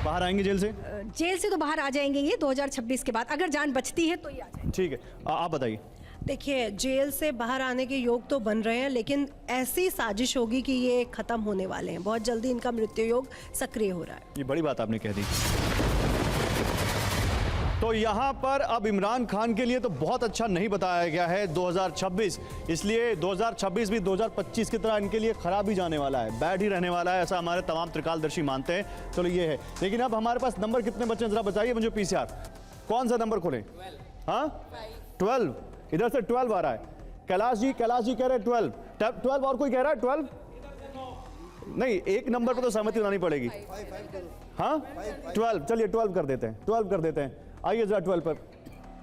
बाहर आएंगे जेल से? जेल से तो बाहर आ जाएंगे ये 2026 के बाद, अगर जान बचती है तो ये आ जाएंगे। ठीक है, आप बताइए। देखिए जेल से बाहर आने के योग तो बन रहे हैं, लेकिन ऐसी साजिश होगी कि ये खत्म होने वाले हैं। बहुत जल्दी इनका मृत्यु योग सक्रिय हो रहा है। ये बड़ी बात आपने कह दी। तो यहाँ पर अब इमरान खान के लिए तो बहुत अच्छा नहीं बताया गया है 2026, इसलिए 2026 भी 2025 की तरह इनके लिए खराब ही जाने वाला है, बैड ही रहने वाला है, ऐसा हमारे तमाम त्रिकालदर्शी मानते हैं। चलो ये है, लेकिन अब हमारे पास नंबर कितने बचे जरा बताइए मुझे पीसीआर। कौन सा नंबर खोलें? हाँ 12, इधर से 12 आ रहा है। कैलाश जी कह रहे हैं 12, और कोई कह रहा है 12? नहीं, एक नंबर पर तो सहमति बनानी पड़ेगी। हाँ 12, चलिए 12 कर देते हैं, 12 कर देते हैं। आइए जरा 12 पर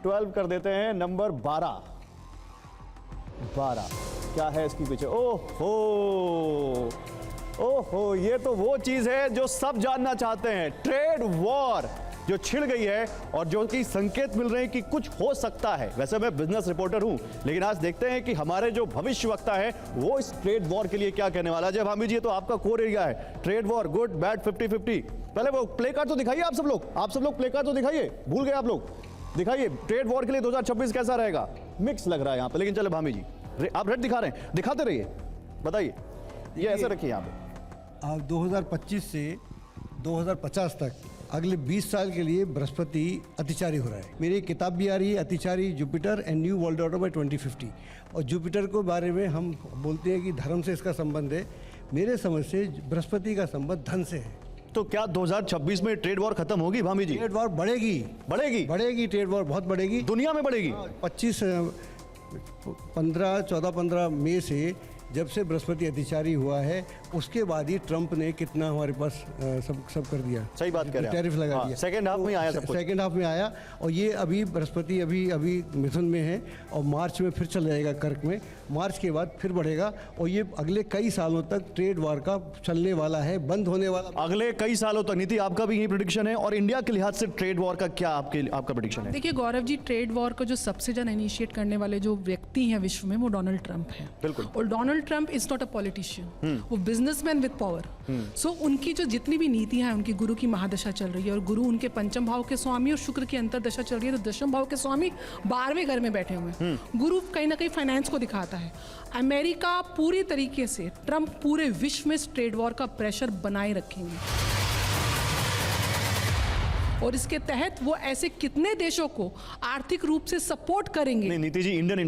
12 कर देते हैं। नंबर 12 क्या है इसके पीछे? ओहो, ये तो वो चीज है जो सब जानना चाहते हैं। ट्रेड वॉर जो छिड़ गई है और जो कि संकेत मिल रहे हैं कि कुछ हो सकता है। वैसे मैं बिजनेस रिपोर्टर हूं, लेकिन आज देखते हैं कि हमारे जो भविष्यवक्ता है वो इस ट्रेड वॉर के लिए क्या कहने वाला है। जब भाभी जी, तो आपका कोर एरिया है ट्रेड वॉर, गुड बैड 50-50। पहले वो प्ले कार्ड तो दिखाइए आप सब लोग प्ले कार्ड तो दिखाइए, भूल गए आप लोग, दिखाइए ट्रेड वॉर के लिए 2026 कैसा रहेगा। मिक्स लग रहा है यहाँ पे, लेकिन चलो भाभी जी आप रेड दिखा रहे हैं, दिखाते रहिए, बताइए। ये ऐसे रखिए यहाँ पे। आप 2025 से 2050 तक अगले 20 साल के लिए बृहस्पति अतिचारी हो रहा है। मेरी एक किताब भी आ रही है, अतिचारी Jupiter and new world order by 2050, और जुपिटर के बारे में हम बोलते हैं कि धर्म से इसका संबंध है। मेरे समझ से बृहस्पति का संबंध धन से है, तो क्या 2026 में ट्रेड वॉर खत्म होगी भामी जी? ट्रेड वॉर बढ़ेगी, बढ़ेगी ट्रेड वॉर बहुत बढ़ेगी, दुनिया में बढ़ेगी। 14-15 मई से जब से बृहस्पति अतिचारी हुआ है उसके बाद ही ट्रंप ने कितना हमारे पास सब कर दिया। सही बात कह रहे हैं, टैरिफ लगा दिया। सेकंड हाफ में आया सब कुछ। सेकंड हाफ में आया और ये अभी बृहस्पति अभी मिथुन में है और मार्च में फिर चल जाएगा कर्क में, मार्च के बाद फिर बढ़ेगा और ये अगले कई सालों तक ट्रेड वॉर का चलने वाला है, बंद होने वाला अगले कई सालों तक। नीति आपका भी यही प्रेडिक्शन है और इंडिया के लिहाज से ट्रेड वॉर का क्या आपका प्रेडिक्शन है? देखिए गौरव जी, ट्रेड वॉर को जो सबसे ज़्यादा इनिशिएट करने वाले जो व्यक्ति हैं विश्व में वो डोनाल्ड ट्रंप हैं। बिल्कुल। और Donald Trump is not a politician, वो बिजनेसमैन विद पावर। सो उनकी जो जितनी भी नीतियां हैं, उनकी गुरु की महादशा चल रही है और गुरु उनके पंचम भाव के स्वामी और शुक्र की अंतरदशा चल रही है, तो दशम भाव के स्वामी 12वें घर में बैठे हुए हैं। गुरु कहीं ना कहीं फाइनेंस को दिखाता है। अमेरिका पूरी तरीके से, ट्रंप पूरे विश्व में ट्रेड वॉर का प्रेशर बनाए रखेंगे और इसके तहत वो ऐसे कितने देशों को आर्थिक रूप से सपोर्ट करेंगे। नहीं Niti ji, Indian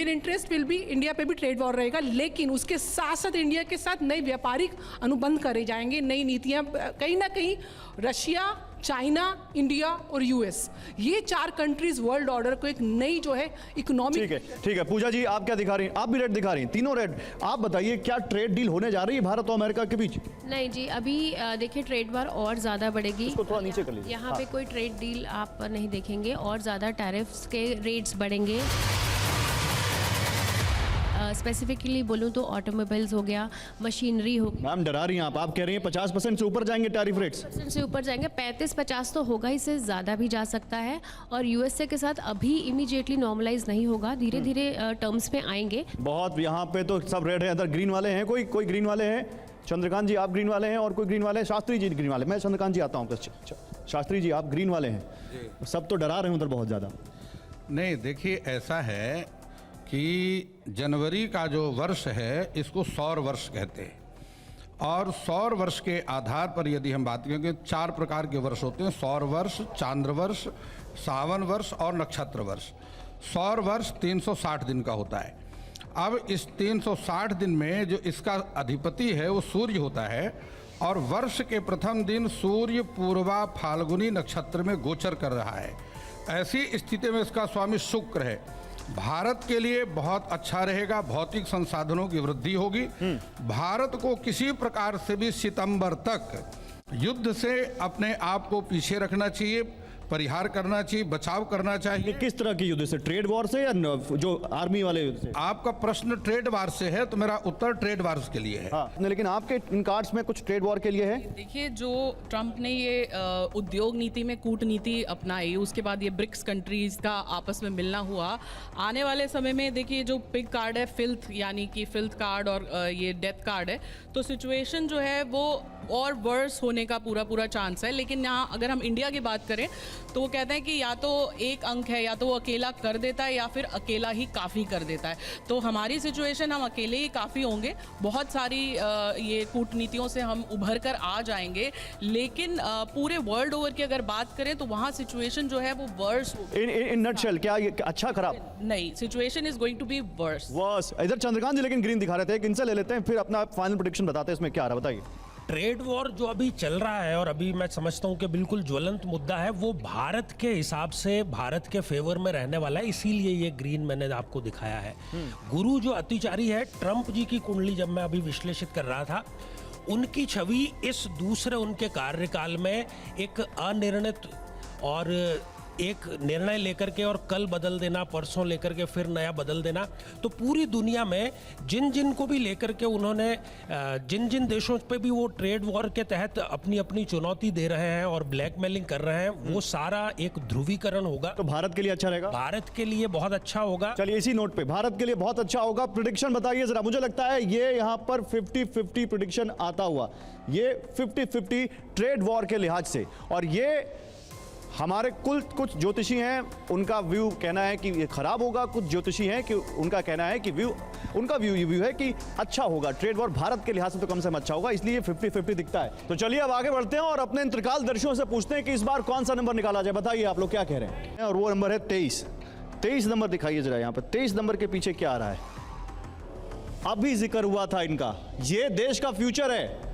interest will be, India पे भी ट्रेड वॉर रहेगा, लेकिन उसके साथ साथ इंडिया के साथ नए व्यापारिक अनुबंध करे जाएंगे, नई नीतियां, कहीं ना कहीं रशिया, चाइना, इंडिया और यूएस, ये 4 कंट्रीज वर्ल्ड ऑर्डर को एक नई जो है इकोनॉमिक। ठीक है पूजा जी, आप क्या दिखा रही हैं? आप भी रेड दिखा रही हैं, तीनों रेड। आप बताइए क्या ट्रेड डील होने जा रही है भारत और अमेरिका के बीच? नहीं जी, अभी देखिए ट्रेड वॉर और ज़्यादा बढ़ेगी। इसको थोड़ा नीचे कर लीजिए। यहाँ पे कोई ट्रेड डील आप नहीं देखेंगे और ज़्यादा टैरिफ्स के रेट्स बढ़ेंगे। स्पेसिफिकली बोलूँ तो ऑटोमोबाइल्स हो गया, मशीनरी हो गया। मैम डरा रही हैं आप कह रही हैं 50% से ऊपर जाएंगे टैरिफ रेट्स? से ऊपर जाएंगे, 35-50 तो होगा, इससे ज़्यादा भी जा सकता है। और यूएसए के साथ अभी इमीडिएटली नॉर्मलाइज नहीं होगा, धीरे धीरे टर्म्स में आएंगे। बहुत यहाँ पे तो सब रेड है, अंदर ग्रीन वाले हैं। कोई ग्रीन वाले हैं? चंद्रकांत जी आप ग्रीन वाले हैं और कोई ग्रीन वाले हैं? शास्त्री जी ग्रीन वाले। मैं चंद्रकांत जी आता हूँ। शास्त्री जी आप ग्रीन वाले हैं, सब तो डरा रहे हैं उधर बहुत ज़्यादा। नहीं देखिए, ऐसा है कि जनवरी का जो वर्ष है इसको सौर वर्ष कहते हैं और सौर वर्ष के आधार पर यदि हम बात करेंगे 4 प्रकार के वर्ष होते हैं: सौर वर्ष, चांद्र वर्ष, सावन वर्ष और नक्षत्र वर्ष। सौर वर्ष 360 दिन का होता है। अब इस 360 दिन में जो इसका अधिपति है वो सूर्य होता है और वर्ष के प्रथम दिन सूर्य पूर्वा फाल्गुनी नक्षत्र में गोचर कर रहा है। ऐसी स्थिति में इसका स्वामी शुक्र है। भारत के लिए बहुत अच्छा रहेगा, भौतिक संसाधनों की वृद्धि होगी। भारत को किसी प्रकार से भी सितंबर तक युद्ध से अपने आप को पीछे रखना चाहिए, परिहार करना चाहिए, बचाव करना चाहिए। किस तरह की युद्ध से? ट्रेड वॉर से या जो आर्मी वाले युद्ध से? आपका प्रश्न ट्रेड वॉर से है तो मेरा उत्तर ट्रेड वॉर के लिए है। हाँ, लेकिन आपके इन कार्ड्स में कुछ ट्रेड वॉर के लिए है? देखिए, जो ट्रंप ने ये उद्योग नीति में कूटनीति अपनाई, उसके बाद ये ब्रिक्स कंट्रीज का आपस में मिलना हुआ, आने वाले समय में देखिए जो पिग कार्ड है, फिल्थ यानी कि फिल्थ कार्ड और ये डेथ कार्ड है, तो सिचुएशन जो है वो और वर्स होने का पूरा चांस है। लेकिन यहाँ अगर हम इंडिया की बात करें तो वो कहते हैं कि या तो एक अंक है, या तो वो अकेला कर देता है या फिर अकेला ही काफ़ी कर देता है। तो हमारी सिचुएशन, हम अकेले ही काफ़ी होंगे, बहुत सारी ये कूटनीतियों से हम उभर कर आ जाएंगे। लेकिन पूरे वर्ल्ड ओवर की अगर बात करें तो वहाँ सिचुएशन जो है वो वर्स होगी। इन नटशेल क्या ये अच्छा खराब? नहीं, situation is going to be worse. इधर चंद्रकांत जी लेकिन ग्रीन दिखा रहे थे, इनसे ले लेते हैं, फिर अपना फाइनल प्रेडिक्शन बताते हैं इसमें क्या रहा। बताइए। ट्रेड वॉर जो अभी चल रहा है और अभी मैं समझता हूं कि बिल्कुल ज्वलंत मुद्दा है, वो भारत के हिसाब से भारत के फेवर में रहने वाला है, इसीलिए ये ग्रीन मैंने आपको दिखाया है। गुरु जो अतिचारी है, ट्रंप जी की कुंडली जब मैं अभी विश्लेषित कर रहा था, उनकी छवि इस दूसरे उनके कार्यकाल में एक अनिर्णित और एक निर्णय लेकर के और कल बदल देना, परसों लेकर के फिर नया बदल देना। तो पूरी दुनिया में जिन जिन को भी लेकर के उन्होंने जिन जिन देशों पे भी वो ट्रेड वॉर के तहत अपनी अपनी चुनौती दे रहे हैं और ब्लैकमेलिंग कर रहे हैं, वो सारा एक ध्रुवीकरण होगा। तो भारत के लिए अच्छा रहेगा? भारत के लिए बहुत अच्छा होगा। चलिए इसी नोट पे भारत के लिए बहुत अच्छा होगा। प्रेडिक्शन बताइए जरा। मुझे लगता है ये यहाँ पर 50-50 प्रेडिक्शन आता हुआ, ये 50-50 ट्रेड वॉर के लिहाज से। और ये हमारे कुछ ज्योतिषी हैं, उनका व्यू कहना है कि ये खराब होगा, कुछ ज्योतिषी हैं कि उनका कहना है कि उनका व्यू है कि अच्छा होगा। ट्रेड वॉर भारत के लिहाज से तो कम से कम अच्छा होगा, इसलिए 50-50 दिखता है। तो चलिए अब आगे बढ़ते हैं और अपने इन त्रिकालदर्शियों से पूछते हैं कि इस बार कौन सा नंबर निकाला जाए। बताइए आप लोग क्या कह रहे हैं। और वो नंबर है 23। 23 नंबर दिखाइए जरा यहाँ पर। 23 नंबर के पीछे क्या आ रहा है? अभी जिक्र हुआ था इनका, ये देश का फ्यूचर है।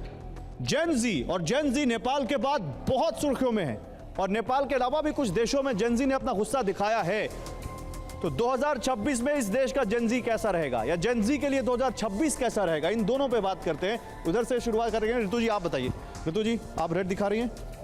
जेन जी, और जेन जी नेपाल के बाद बहुत सुर्खियों में है, और नेपाल के अलावा भी कुछ देशों में जेन जी ने अपना गुस्सा दिखाया है। तो 2026 में इस देश का जेन जी कैसा रहेगा, या जेन जी के लिए 2026 कैसा रहेगा, इन दोनों पे बात करते हैं। उधर से शुरुआत करेंगे। ऋतु जी आप बताइए। ऋतु जी आप रेड दिखा रही हैं।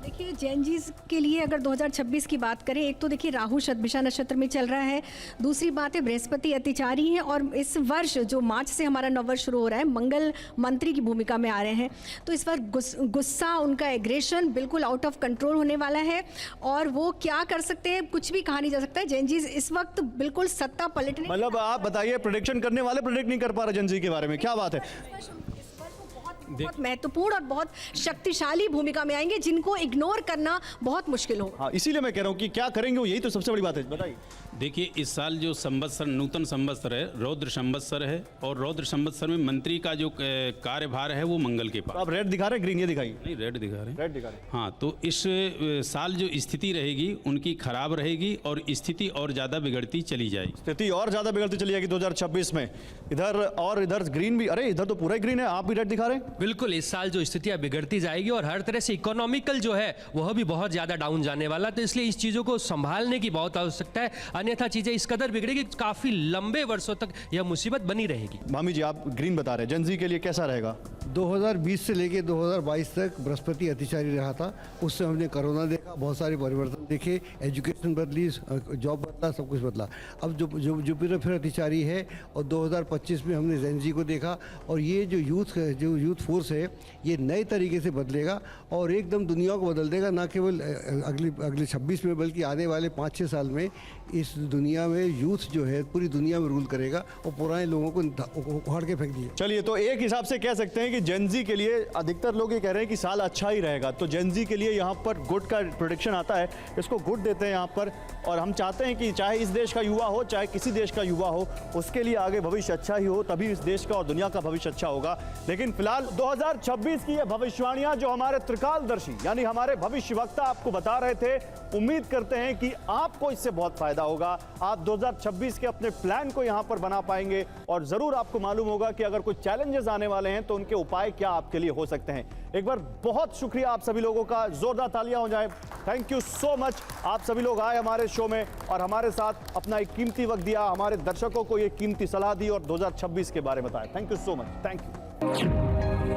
देखिए जेन जीज के लिए अगर 2026 की बात करें, एक तो देखिए राहु शतभिषा नक्षत्र में चल रहा है, दूसरी बात है बृहस्पति अतिचारी है, और इस वर्ष जो मार्च से हमारा नववर्ष शुरू हो रहा है मंगल मंत्री की भूमिका में आ रहे हैं। तो इस बार गुस्सा, उनका एग्रेशन बिल्कुल आउट ऑफ कंट्रोल होने वाला है, और वो क्या कर सकते हैं कुछ भी कहा नहीं जा सकता है। जेन जीज इस वक्त बिल्कुल सत्ता पलटने, मतलब आप बताइए, प्रेडिक्शन करने वाले प्रेडिक्ट नहीं कर पा रहे जेन जी के बारे में, क्या बात है? बहुत महत्वपूर्ण और बहुत शक्तिशाली भूमिका में आएंगे, जिनको इग्नोर करना बहुत मुश्किल होगा। हाँ, इसीलिए मैं कह रहा हूँ कि क्या करेंगे वो, यही तो सबसे बड़ी बात है। बताइए। देखिए, इस साल जो संवत्सर, नूतन संवत्सर है, रौद्र संवत्सर है, और रौद्र संवत्सर में मंत्री का जो कार्यभार है वो मंगल के पास। तो आप रेड दिखा रहे हैं, ग्रीन ये दिखाइए। नहीं, रेड दिखा रहे हैं। रेड दिखा रहे हैं। हाँ, तो इस साल जो स्थिति रहेगी उनकी खराब रहेगी, और स्थिति और ज़्यादा बिगड़ती चली जाएगी। स्थिति और ज़्यादा बिगड़ती चली जाएगी 2026 में। इधर और इधर ग्रीन भी, अरे इधर तो पूरा ही ग्रीन है, आप भी रेड दिखा रहे हैं। बिल्कुल, इस साल जो स्थितियां बिगड़ती जाएगी, और हर तरह से इकोनॉमिकल जो है वह भी बहुत ज़्यादा डाउन जाने वाला, तो इसलिए इस चीज़ों को संभालने की बहुत आवश्यकता है, अन्यथा चीज़ें इस कदर बिगड़ेगी, काफ़ी लंबे वर्षों तक यह मुसीबत बनी रहेगी। मामी जी आप ग्रीन बता रहे हैं, जेन जी के लिए कैसा रहेगा? 2020 से लेके 2022 तक बृहस्पति अतिचारी रहा था, उससे हमने कोरोना देखा, बहुत सारे परिवर्तन देखे, एजुकेशन बदली, जॉब बदला, सब कुछ बदला। अब जो जुपिटर फिर अतिचारी है, और 2025 में हमने जेन जी को देखा, और ये जो यूथ फोर्स है ये नए तरीके से बदलेगा, और एकदम दुनिया को बदल देगा, ना केवल अगले 26 में बल्कि आने वाले 5-6 साल में इस दुनिया में यूथ जो है पूरी दुनिया में रूल करेगा, और पुराने लोगों को उखाड़ के फेंक दिए। चलिए, तो एक हिसाब से कह सकते हैं कि जेन जी के लिए अधिकतर लोग ये कह रहे हैं कि साल अच्छा ही रहेगा, तो जेन जी के लिए यहाँ पर गुड का प्रेडिक्शन आता है, इसको गुड देते हैं यहाँ पर। और हम चाहते हैं कि चाहे इस देश का युवा हो, चाहे किसी देश का युवा हो, उसके लिए आगे भविष्य अच्छा ही हो, तभी इस देश का और दुनिया का भविष्य अच्छा होगा। लेकिन फिलहाल 2026 की ये भविष्यवाणियां जो हमारे त्रिकालदर्शी यानी हमारे भविष्यवक्ता आपको बता रहे थे, उम्मीद करते हैं कि आपको इससे बहुत फायदा होगा। आप 2026 के अपने प्लान को यहां पर बना पाएंगे, और जरूर आपको मालूम होगा कि अगर कोई चैलेंजेस आने वाले हैं तो उनके उपाय क्या आपके लिए हो सकते हैं। एक बार बहुत शुक्रिया आप सभी लोगों का, जोरदार तालियां हो जाए। थैंक यू सो मच, आप सभी लोग आए हमारे शो में और हमारे साथ अपना एक कीमती वक्त दिया, हमारे दर्शकों को ये कीमती सलाह दी और 2026 के बारे में बताया। Thank you so much. Thank you.